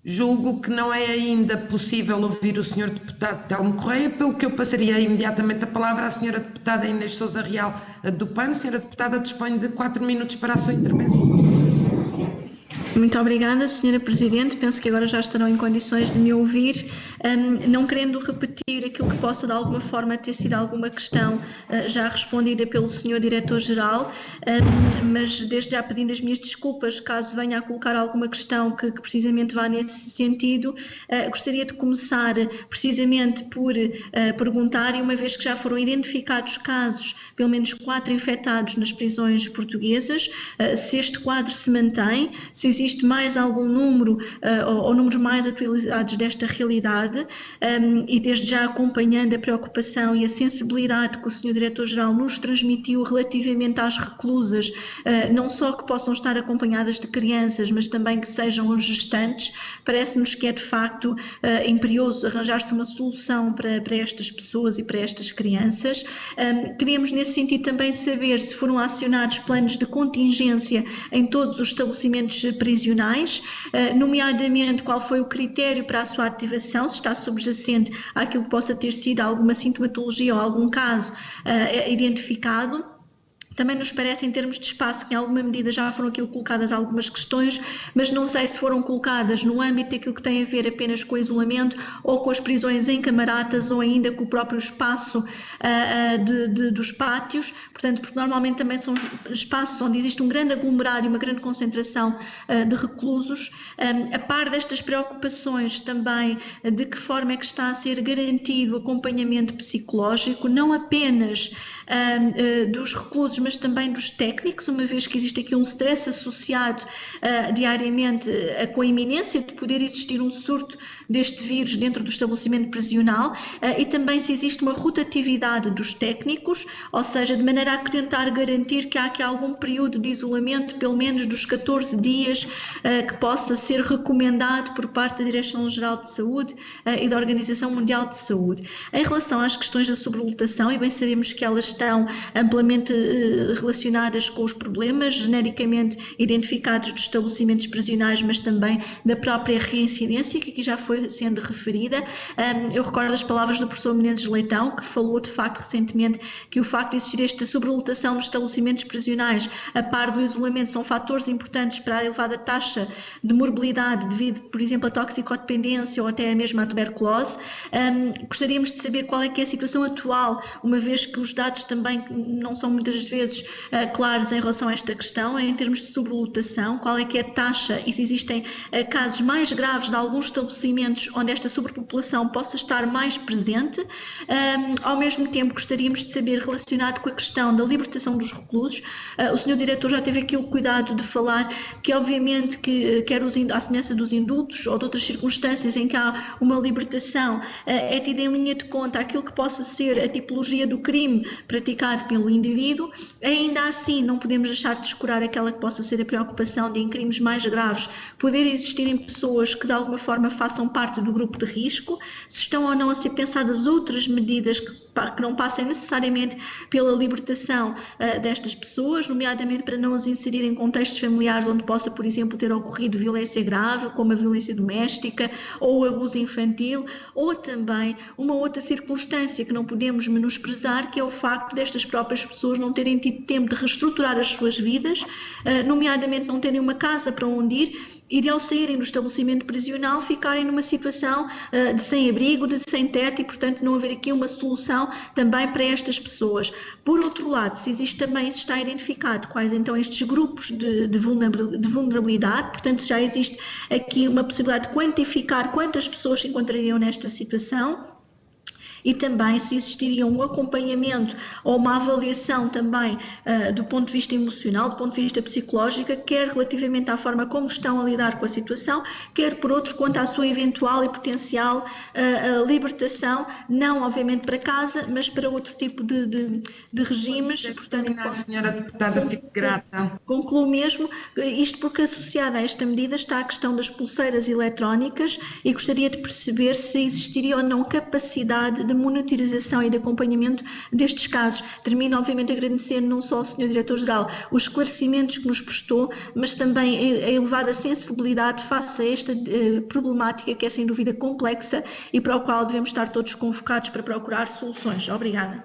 Julgo que não é ainda possível ouvir o Sr. Deputado Telmo Correia, pelo que eu passaria imediatamente a palavra à Sra. Deputada Inês Sousa Real do PAN. A Sra. Deputada dispõe de 4 minutos para a sua intervenção. Muito obrigada, Sra. Presidente. Penso que agora já estarão em condições de me ouvir. Não querendo repetir aquilo que possa de alguma forma ter sido alguma questão já respondida pelo Sr. Diretor-Geral, mas desde já pedindo as minhas desculpas caso venha a colocar alguma questão que precisamente vá nesse sentido, gostaria de começar precisamente por perguntar, e uma vez que já foram identificados casos, pelo menos 4 infectados nas prisões portuguesas, se este quadro se mantém, se existe mais algum número ou números mais atualizados desta realidade, e desde já acompanhando a preocupação e a sensibilidade que o Sr. Diretor-Geral nos transmitiu relativamente às reclusas, não só que possam estar acompanhadas de crianças, mas também que sejam gestantes, parece-nos que é de facto imperioso arranjar-se uma solução para estas pessoas e para estas crianças. Queríamos nesse sentido também saber se foram acionados planos de contingência em todos os estabelecimentos prisionais, nomeadamente qual foi o critério para a sua ativação, se está subjacente àquilo que possa ter sido alguma sintomatologia ou algum caso identificado. Também nos parece, em termos de espaço, que em alguma medida já foram aquilo colocadas algumas questões, mas não sei se foram colocadas no âmbito daquilo que tem a ver apenas com o isolamento ou com as prisões em camaratas ou ainda com o próprio espaço dos pátios, portanto, porque normalmente também são espaços onde existe um grande aglomerado e uma grande concentração de reclusos. A par destas preocupações também, de que forma é que está a ser garantido o acompanhamento psicológico, não apenas dos reclusos, mas também dos técnicos, uma vez que existe aqui um stress associado diariamente com a iminência de poder existir um surto deste vírus dentro do estabelecimento prisional, e também se existe uma rotatividade dos técnicos, ou seja, de maneira a tentar garantir que há aqui algum período de isolamento, pelo menos dos 14 dias, que possa ser recomendado por parte da Direção-Geral de Saúde e da Organização Mundial de Saúde. Em relação às questões da sobrelotação, e bem sabemos que elas estão amplamente relacionadas com os problemas genericamente identificados dos estabelecimentos prisionais, mas também da própria reincidência, que aqui já foi sendo referida. Eu recordo as palavras do professor Menezes Leitão, que falou de facto recentemente que o facto de existir esta sobrelotação nos estabelecimentos prisionais, a par do isolamento, são fatores importantes para a elevada taxa de morbilidade devido, por exemplo, à toxicodependência ou até mesmo à tuberculose. Gostaríamos de saber qual é que é a situação atual, uma vez que os dados também não são muitas vezes claros em relação a esta questão, em termos de sobrelotação, qual é que é a taxa e se existem casos mais graves de alguns estabelecimentos onde esta sobrepopulação possa estar mais presente. Ao mesmo tempo, gostaríamos de saber, relacionado com a questão da libertação dos reclusos, o Sr. Diretor já teve aqui o cuidado de falar que, obviamente, que quer à semelhança dos indultos ou de outras circunstâncias em que há uma libertação, é tida em linha de conta aquilo que possa ser a tipologia do crime praticado pelo indivíduo. Ainda assim, não podemos deixar de descurar aquela que possa ser a preocupação de, em crimes mais graves, poder existirem pessoas que de alguma forma façam parte do grupo de risco, se estão ou não a ser pensadas outras medidas que não passem necessariamente pela libertação destas pessoas, nomeadamente para não as inserir em contextos familiares onde possa, por exemplo, ter ocorrido violência grave, como a violência doméstica ou o abuso infantil, ou também uma outra circunstância que não podemos menosprezar, que é o facto destas próprias pessoas não terem tido tempo de reestruturar as suas vidas, nomeadamente não terem uma casa para onde ir, e de ao saírem do estabelecimento prisional ficarem numa situação de sem-abrigo, de sem-teto, e portanto não haver aqui uma solução também para estas pessoas. Por outro lado, se está identificado quais então estes grupos de vulnerabilidade, portanto já existe aqui uma possibilidade de quantificar quantas pessoas se encontrariam nesta situação, e também se existiria um acompanhamento ou uma avaliação também do ponto de vista emocional, do ponto de vista psicológico, quer relativamente à forma como estão a lidar com a situação, quer por outro quanto à sua eventual e potencial libertação, não obviamente para casa, mas para outro tipo de regimes. Portanto, senhora deputada, fico grata. Concluo mesmo, isto porque associada a esta medida está a questão das pulseiras eletrónicas, e gostaria de perceber se existiria ou não capacidade de monitorização e de acompanhamento destes casos. Termino, obviamente, agradecendo não só ao Sr. Diretor-Geral os esclarecimentos que nos prestou, mas também a elevada sensibilidade face a esta problemática que é, sem dúvida, complexa e para o qual devemos estar todos convocados para procurar soluções. Obrigada.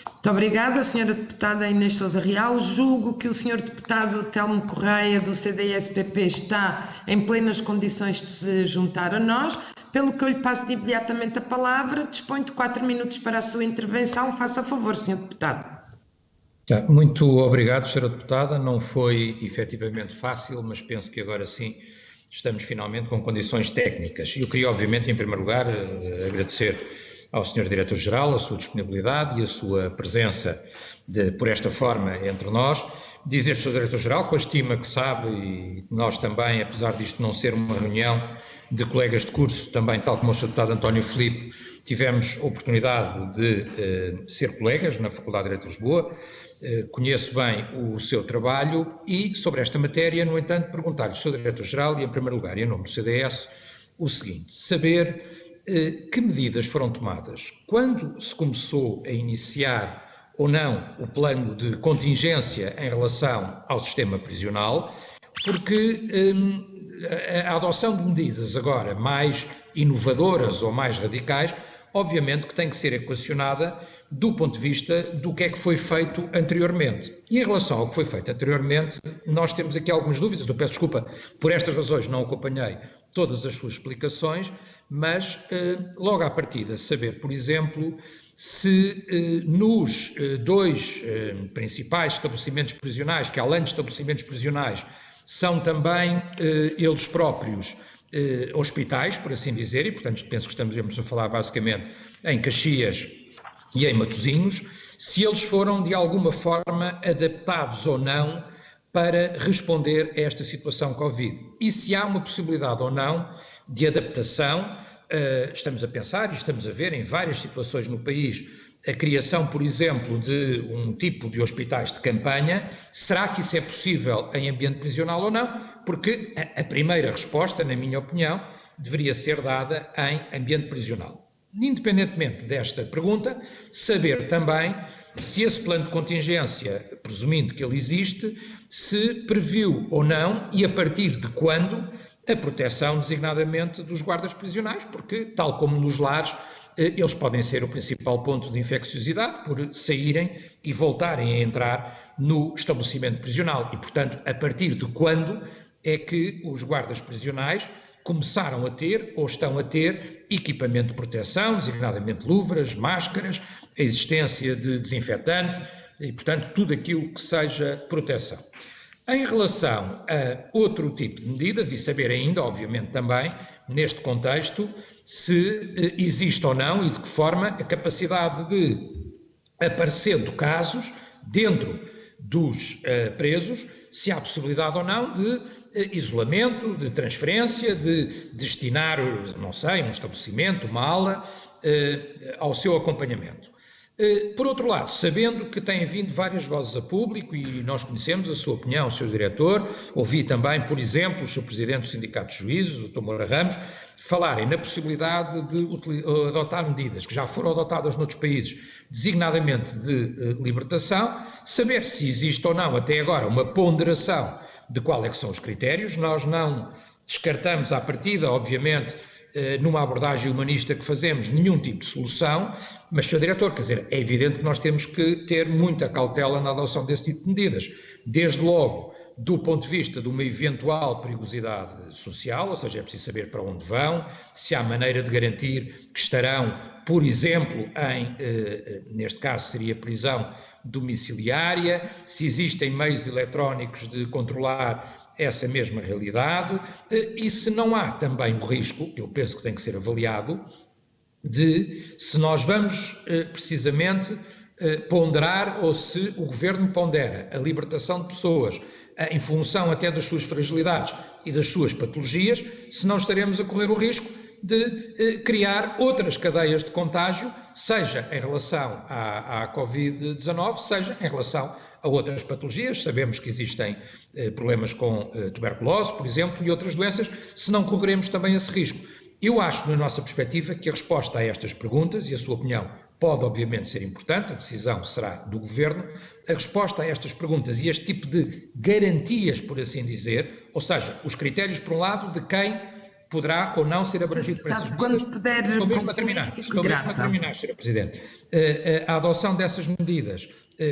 Muito obrigada, Sra. Deputada Inês Sousa Real. Julgo que o Sr. Deputado Telmo Correia, do CDS-PP, está em plenas condições de se juntar a nós, pelo que eu lhe passo imediatamente a palavra. Dispõe de 4 minutos para a sua intervenção. Faça favor, Sr. Deputado. Muito obrigado, Sra. Deputada. Não foi efetivamente fácil, mas penso que agora sim estamos finalmente com condições técnicas. Eu queria, obviamente, em primeiro lugar, agradecer ao Sr. Diretor-Geral a sua disponibilidade e a sua presença por esta forma entre nós. Dizer, Sr. Diretor-Geral, com a estima que sabe, e nós também, apesar disto não ser uma reunião de colegas de curso, também, tal como o Sr. Deputado António Filipe, tivemos a oportunidade de ser colegas na Faculdade de Direito de Lisboa. Conheço bem o seu trabalho e, sobre esta matéria, no entanto, perguntar-lhe, Sr. Diretor-Geral, e em primeiro lugar, e em nome do CDS, o seguinte: saber que medidas foram tomadas quando se começou a iniciar ou não o plano de contingência em relação ao sistema prisional, porque a adoção de medidas agora mais inovadoras ou mais radicais, obviamente que tem que ser equacionada do ponto de vista do que é que foi feito anteriormente. E em relação ao que foi feito anteriormente, nós temos aqui algumas dúvidas. Eu peço desculpa, por estas razões não acompanhei todas as suas explicações, mas logo à partida saber, por exemplo, se nos dois principais estabelecimentos prisionais, que além de estabelecimentos prisionais, são também eles próprios hospitais, por assim dizer, e portanto penso que estamos a falar basicamente em Caxias e em Matosinhos, se eles foram de alguma forma adaptados ou não para responder a esta situação Covid. E se há uma possibilidade ou não de adaptação, estamos a pensar e estamos a ver em várias situações no país a criação, por exemplo, de um tipo de hospitais de campanha. Será que isso é possível em ambiente prisional ou não? Porque a primeira resposta, na minha opinião, deveria ser dada em ambiente prisional. independentemente desta pergunta, saber também se esse plano de contingência, presumindo que ele existe, se previu ou não e a partir de quando a proteção designadamente dos guardas prisionais, porque, tal como nos lares, eles podem ser o principal ponto de infecciosidade por saírem e voltarem a entrar no estabelecimento prisional e, portanto, a partir de quando é que os guardas prisionais começaram a ter ou estão a ter equipamento de proteção, designadamente luvas, máscaras, a existência de desinfetantes e, portanto, tudo aquilo que seja proteção. Em relação a outro tipo de medidas, e saber ainda, obviamente também, neste contexto, se existe ou não e de que forma a capacidade de, aparecendo casos dentro dos presos, se há possibilidade ou não de isolamento, de transferência, de destinar, não sei, um estabelecimento, uma ala, ao seu acompanhamento. Por outro lado, sabendo que têm vindo várias vozes a público e nós conhecemos a sua opinião, o seu diretor, ouvi também, por exemplo, o seu presidente do Sindicato de Juízes, o Dr. Moura Ramos, falarem na possibilidade de adotar medidas que já foram adotadas noutros países, designadamente de libertação, saber se existe ou não até agora uma ponderação de qual é que são os critérios. Nós não descartamos à partida, obviamente, numa abordagem humanista que fazemos, nenhum tipo de solução, mas, Sr. Diretor, quer dizer, é evidente que nós temos que ter muita cautela na adoção desse tipo de medidas, desde logo do ponto de vista de uma eventual perigosidade social, ou seja, é preciso saber para onde vão, se há maneira de garantir que estarão, por exemplo, neste caso seria prisão domiciliária, se existem meios eletrónicos de controlar essa mesma realidade e se não há também o risco, que eu penso que tem que ser avaliado, de se nós vamos precisamente ponderar ou se o Governo pondera a libertação de pessoas em função até das suas fragilidades e das suas patologias, se não estaremos a correr o risco de criar outras cadeias de contágio, seja em relação à Covid-19, seja em relação a outras patologias. Sabemos que existem problemas com tuberculose, por exemplo, e outras doenças, se não correremos também esse risco. Eu acho, na nossa perspectiva, que a resposta a estas perguntas, e a sua opinião pode obviamente ser importante, a decisão será do Governo, a resposta a estas perguntas e este tipo de garantias, por assim dizer, ou seja, os critérios, por um lado, de quem poderá ou não ser abrangido por essas medidas. Estou mesmo a terminar, Sra. Presidente. A adoção dessas medidas,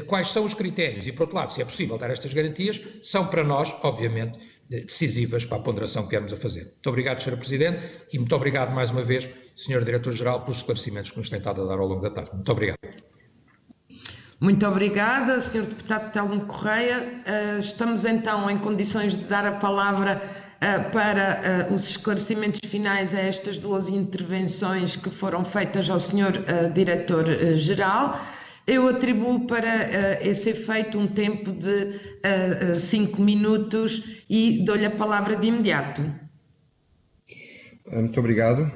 quais são os critérios e, por outro lado, se é possível dar estas garantias, são para nós, obviamente, decisivas para a ponderação que queremos a fazer. Muito obrigado, Sra. Presidente, e muito obrigado mais uma vez, Sr. Diretor-Geral, pelos esclarecimentos que nos tem estado a dar ao longo da tarde. Muito obrigado. Muito obrigada, Sr. Deputado Telmo Correia. Estamos então em condições de dar a palavra para os esclarecimentos finais a estas duas intervenções que foram feitas ao Sr. Diretor-Geral. Eu atribuo para esse efeito um tempo de 5 minutos e dou-lhe a palavra de imediato. Muito obrigado.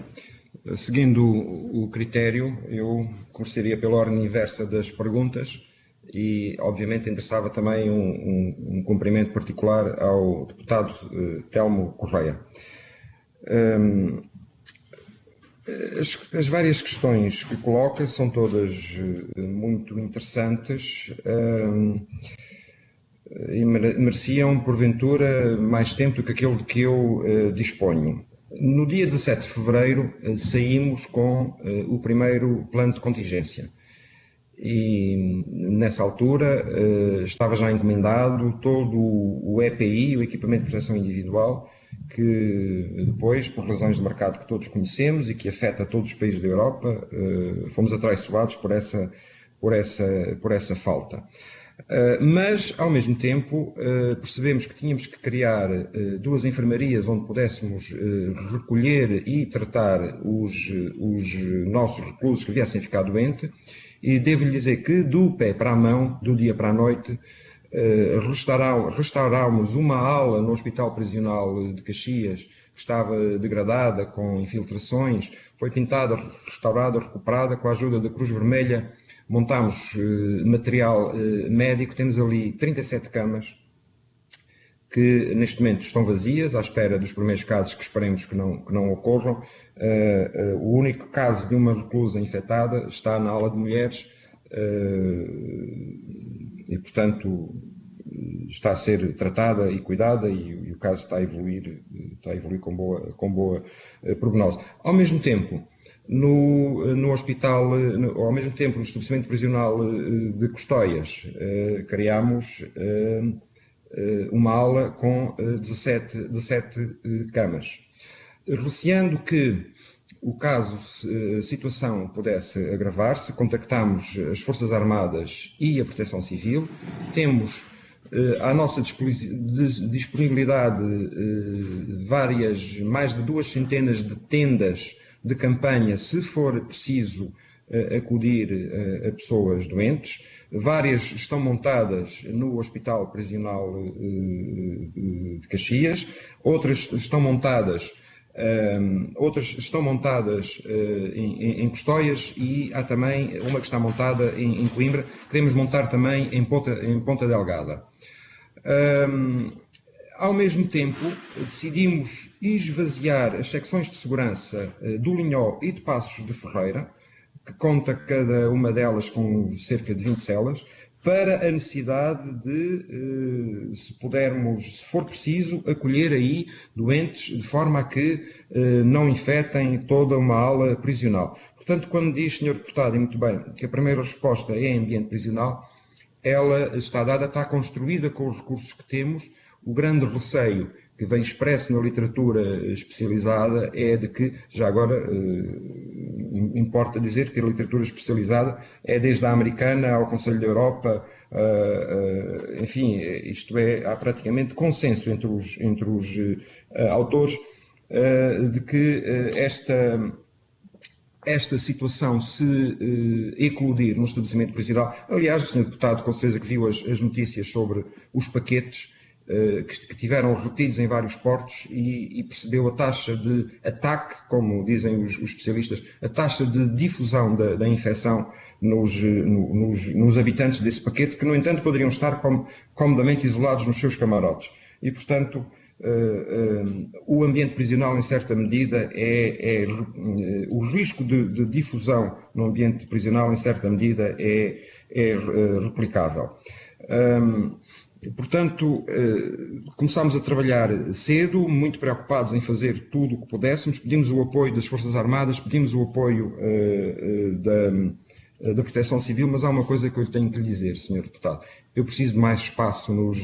Seguindo o critério, eu começaria pela ordem inversa das perguntas e, obviamente, endereçava também um cumprimento particular ao deputado Telmo Correia. As várias questões que coloca são todas muito interessantes e mereciam, porventura, mais tempo do que aquele de que eu disponho. No dia 17 de fevereiro saímos com o primeiro plano de contingência e nessa altura estava já encomendado todo o EPI, o Equipamento de Proteção Individual, que depois, por razões de mercado que todos conhecemos e que afeta todos os países da Europa, fomos atraiçoados por essa falta. Mas, ao mesmo tempo, percebemos que tínhamos que criar duas enfermarias onde pudéssemos recolher e tratar os nossos reclusos que viessem ficar doentes, e devo-lhe dizer que, do pé para a mão, do dia para a noite, restaurámos uma ala no Hospital Prisional de Caxias, que estava degradada, com infiltrações, foi pintada, restaurada, recuperada, com a ajuda da Cruz Vermelha. Montámos material médico, temos ali 37 camas que neste momento estão vazias, à espera dos primeiros casos que esperemos que não ocorram. O único caso de uma reclusa infectada está na ala de mulheres e, portanto, está a ser tratada e cuidada e o caso está a evoluir com boa prognose. Ao mesmo tempo, no hospital, ao mesmo tempo no estabelecimento prisional de Custóias, criámos uma ala com 17 camas. Receando que a situação pudesse agravar-se, contactámos as Forças Armadas e a Proteção Civil. Temos à nossa disponibilidade mais de 200 de tendas de campanha, se for preciso acudir a pessoas doentes. Várias estão montadas no Hospital Prisional de Caxias, outras estão montadas em Custóias e há também uma que está montada em Coimbra. Queremos montar também em Ponta Delgada. Ao mesmo tempo, decidimos esvaziar as secções de segurança do Linhó e de Passos de Ferreira, que conta cada uma delas com cerca de 20 celas, para a necessidade de, se for preciso, acolher aí doentes de forma a que não infectem toda uma ala prisional. Portanto, quando diz, Sr. Deputado, e muito bem, que a primeira resposta é ambiente prisional, ela está dada, está construída com os recursos que temos. O grande receio que vem expresso na literatura especializada é de que, já agora importa dizer que a literatura especializada é desde a americana ao Conselho da Europa, enfim, isto é, há praticamente consenso entre os autores de que esta situação se eclodir no estabelecimento prisional. Aliás, o Sr. Deputado com certeza que viu as notícias sobre os paquetes que tiveram retidos em vários portos e percebeu a taxa de ataque, como dizem os especialistas, a taxa de difusão da infecção nos habitantes desse paquete, que no entanto poderiam estar comodamente isolados nos seus camarotes. E portanto, o ambiente prisional, em certa medida, o risco de difusão no ambiente prisional, em certa medida, é replicável. Portanto, começámos a trabalhar cedo, muito preocupados em fazer tudo o que pudéssemos. Pedimos o apoio das Forças Armadas, pedimos o apoio da Proteção Civil, mas há uma coisa que eu tenho que lhe dizer, Sr. Deputado. Eu preciso de mais espaço nos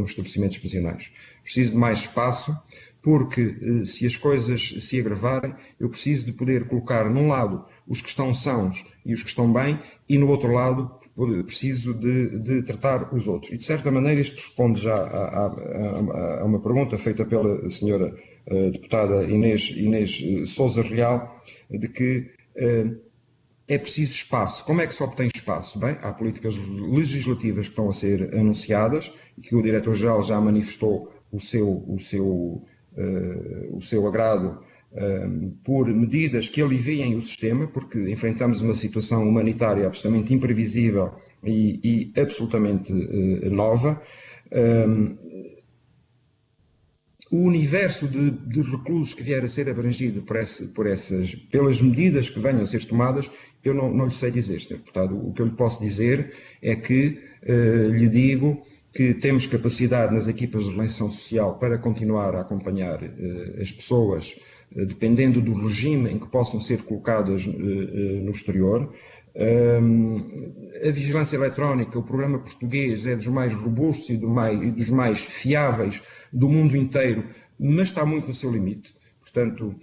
estabelecimentos prisionais. Preciso de mais espaço porque, se as coisas se agravarem, eu preciso de poder colocar, num lado, os que estão sãos e os que estão bem, e no outro lado, preciso de tratar os outros. E, de certa maneira, isto responde já a uma pergunta feita pela senhora deputada Inês Sousa Real, de que é preciso espaço. Como é que se obtém espaço? Bem, há políticas legislativas que estão a ser anunciadas e que o Diretor-Geral já manifestou o seu agrado por medidas que aliviem o sistema, porque enfrentamos uma situação humanitária absolutamente imprevisível e absolutamente nova. O universo de reclusos que vier a ser abrangido pelas medidas que venham a ser tomadas, eu não lhe sei dizer, Sr. Deputado. O que eu lhe posso dizer é que lhe digo que temos capacidade nas equipas de relação social para continuar a acompanhar as pessoas, dependendo do regime em que possam ser colocadas no exterior. A vigilância eletrónica, o programa português, é dos mais robustos e dos mais fiáveis do mundo inteiro, mas está muito no seu limite. Portanto,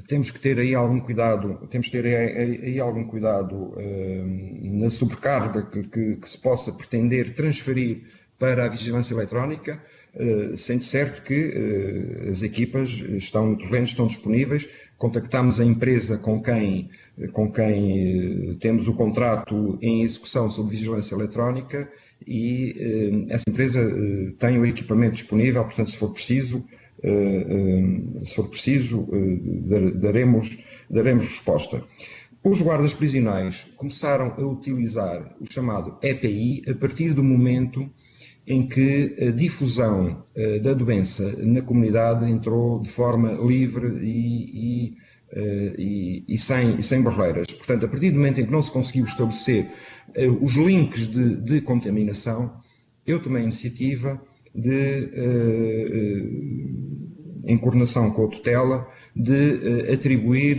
temos que ter aí algum cuidado, na sobrecarga que se possa pretender transferir para a vigilância eletrónica, sendo certo que as equipas estão no terreno, estão disponíveis. Contactámos a empresa com quem temos o contrato em execução sobre vigilância eletrónica e essa empresa tem o equipamento disponível, portanto, se for preciso, daremos resposta. Os guardas prisionais começaram a utilizar o chamado EPI a partir do momento em que a difusão da doença na comunidade entrou de forma livre e sem barreiras. Portanto, a partir do momento em que não se conseguiu estabelecer os links de contaminação, eu tomei a iniciativa de, em coordenação com a tutela, de atribuir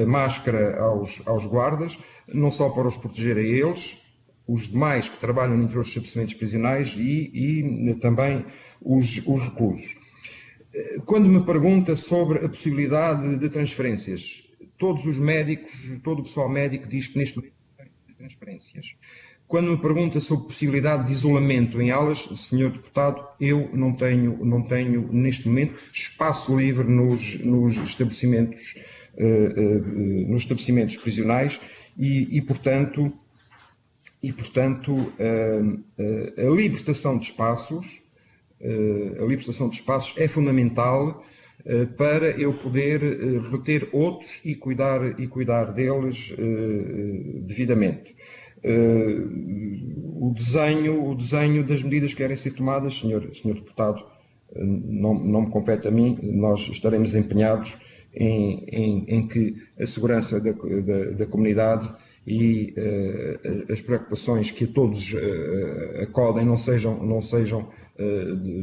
a máscara aos guardas, não só para os proteger a eles, os demais que trabalham no interior dos estabelecimentos prisionais e também os reclusos. Quando me pergunta sobre a possibilidade de transferências, todos os médicos, todo o pessoal médico diz que neste momento não tem transferências. Quando me pergunta sobre a possibilidade de isolamento em alas, Sr. Deputado, eu não tenho neste momento espaço livre nos estabelecimentos prisionais e portanto, a libertação de espaços é fundamental para eu poder reter outros e cuidar deles devidamente. O desenho das medidas que querem ser tomadas, Sr. Deputado, não me compete a mim. Nós estaremos empenhados em que a segurança da comunidade e as preocupações que a todos acodem não sejam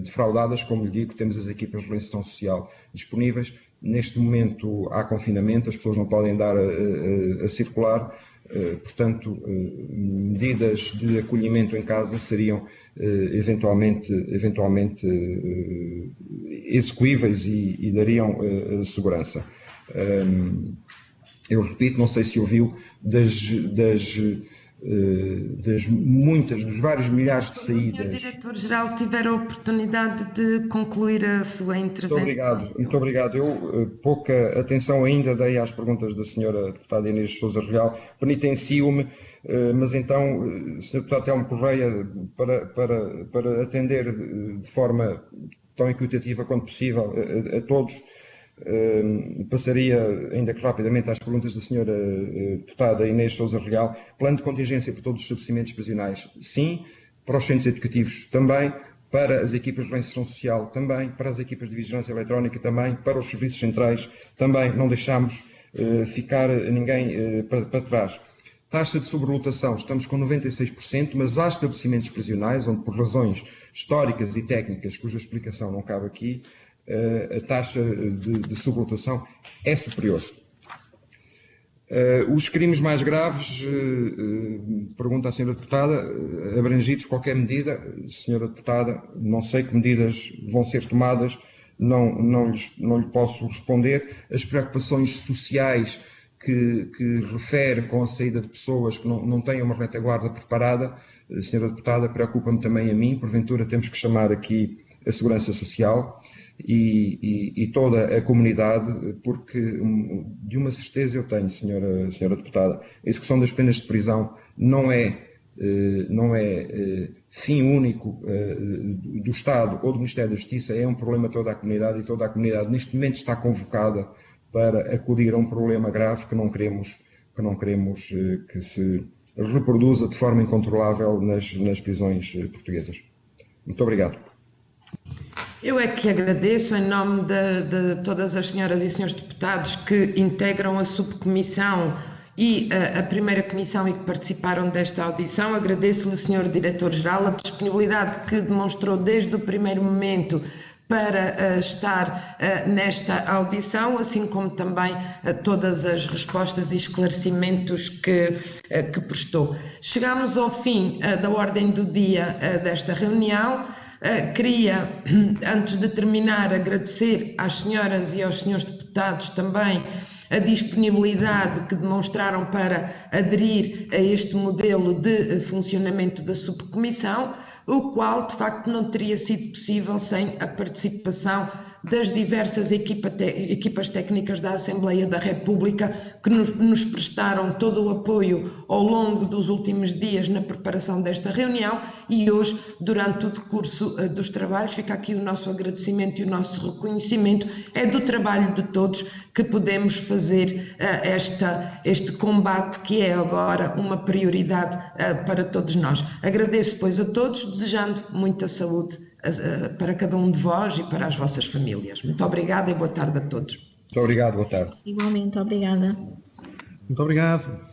defraudadas. Como lhe digo, temos as equipas de reinserção social disponíveis. Neste momento há confinamento, as pessoas não podem dar a circular, portanto, medidas de acolhimento em casa seriam eventualmente execuíveis e dariam segurança. Eu repito, não sei se ouviu, dos vários milhares de saídas. O Sr. Diretor-Geral tiver a oportunidade de concluir a sua intervenção. Muito obrigado. Eu pouca atenção ainda dei às perguntas da Sra. Deputada Inês Sousa Real. Penitencio-me, mas então, Sr. Deputado Telmo Correia, para atender de forma tão equitativa quanto possível a todos, passaria ainda que rapidamente às perguntas da Sra. Deputada Inês Sousa Real. Plano de contingência para todos os estabelecimentos prisionais, sim. Para os centros educativos, também. Para as equipas de reinserção social, também. Para as equipas de vigilância eletrónica, também. Para os serviços centrais, também. Não deixamos ficar ninguém para trás. Taxa de sobrelotação, estamos com 96%, mas há estabelecimentos prisionais onde, por razões históricas e técnicas, cuja explicação não cabe aqui, a taxa de sobrelotação é superior. Os crimes mais graves, pergunta a Sra. Deputada, abrangidos qualquer medida, Sra. Deputada, não sei que medidas vão ser tomadas, não lhe posso responder. As preocupações sociais que refere com a saída de pessoas que não têm uma retaguarda preparada, Sra. Deputada, preocupa-me também a mim. Porventura temos que chamar aqui a Segurança Social e toda a comunidade, porque de uma certeza eu tenho, senhora Deputada, a execução das penas de prisão não é fim único do Estado ou do Ministério da Justiça, é um problema de toda a comunidade, e toda a comunidade neste momento está convocada para acudir a um problema grave que não queremos que se reproduza de forma incontrolável nas prisões portuguesas. Muito obrigado. Eu é que agradeço em nome de todas as senhoras e senhores deputados que integram a subcomissão e a primeira comissão e que participaram desta audição. Agradeço ao Sr. Diretor-Geral a disponibilidade que demonstrou desde o primeiro momento para estar nesta audição, assim como também todas as respostas e esclarecimentos que prestou. Chegamos ao fim da ordem do dia desta reunião. Queria, antes de terminar, agradecer às senhoras e aos senhores deputados também a disponibilidade que demonstraram para aderir a este modelo de funcionamento da subcomissão, o qual de facto não teria sido possível sem a participação das diversas equipas técnicas da Assembleia da República que nos prestaram todo o apoio ao longo dos últimos dias na preparação desta reunião e hoje, durante o decurso dos trabalhos, fica aqui o nosso agradecimento e o nosso reconhecimento, é do trabalho de todos que podemos fazer este combate que é agora uma prioridade para todos nós. Agradeço, pois, a todos, desejando muita saúde para cada um de vós e para as vossas famílias. Muito obrigada e boa tarde a todos. Muito obrigado, boa tarde. Igualmente, obrigada. Muito obrigado.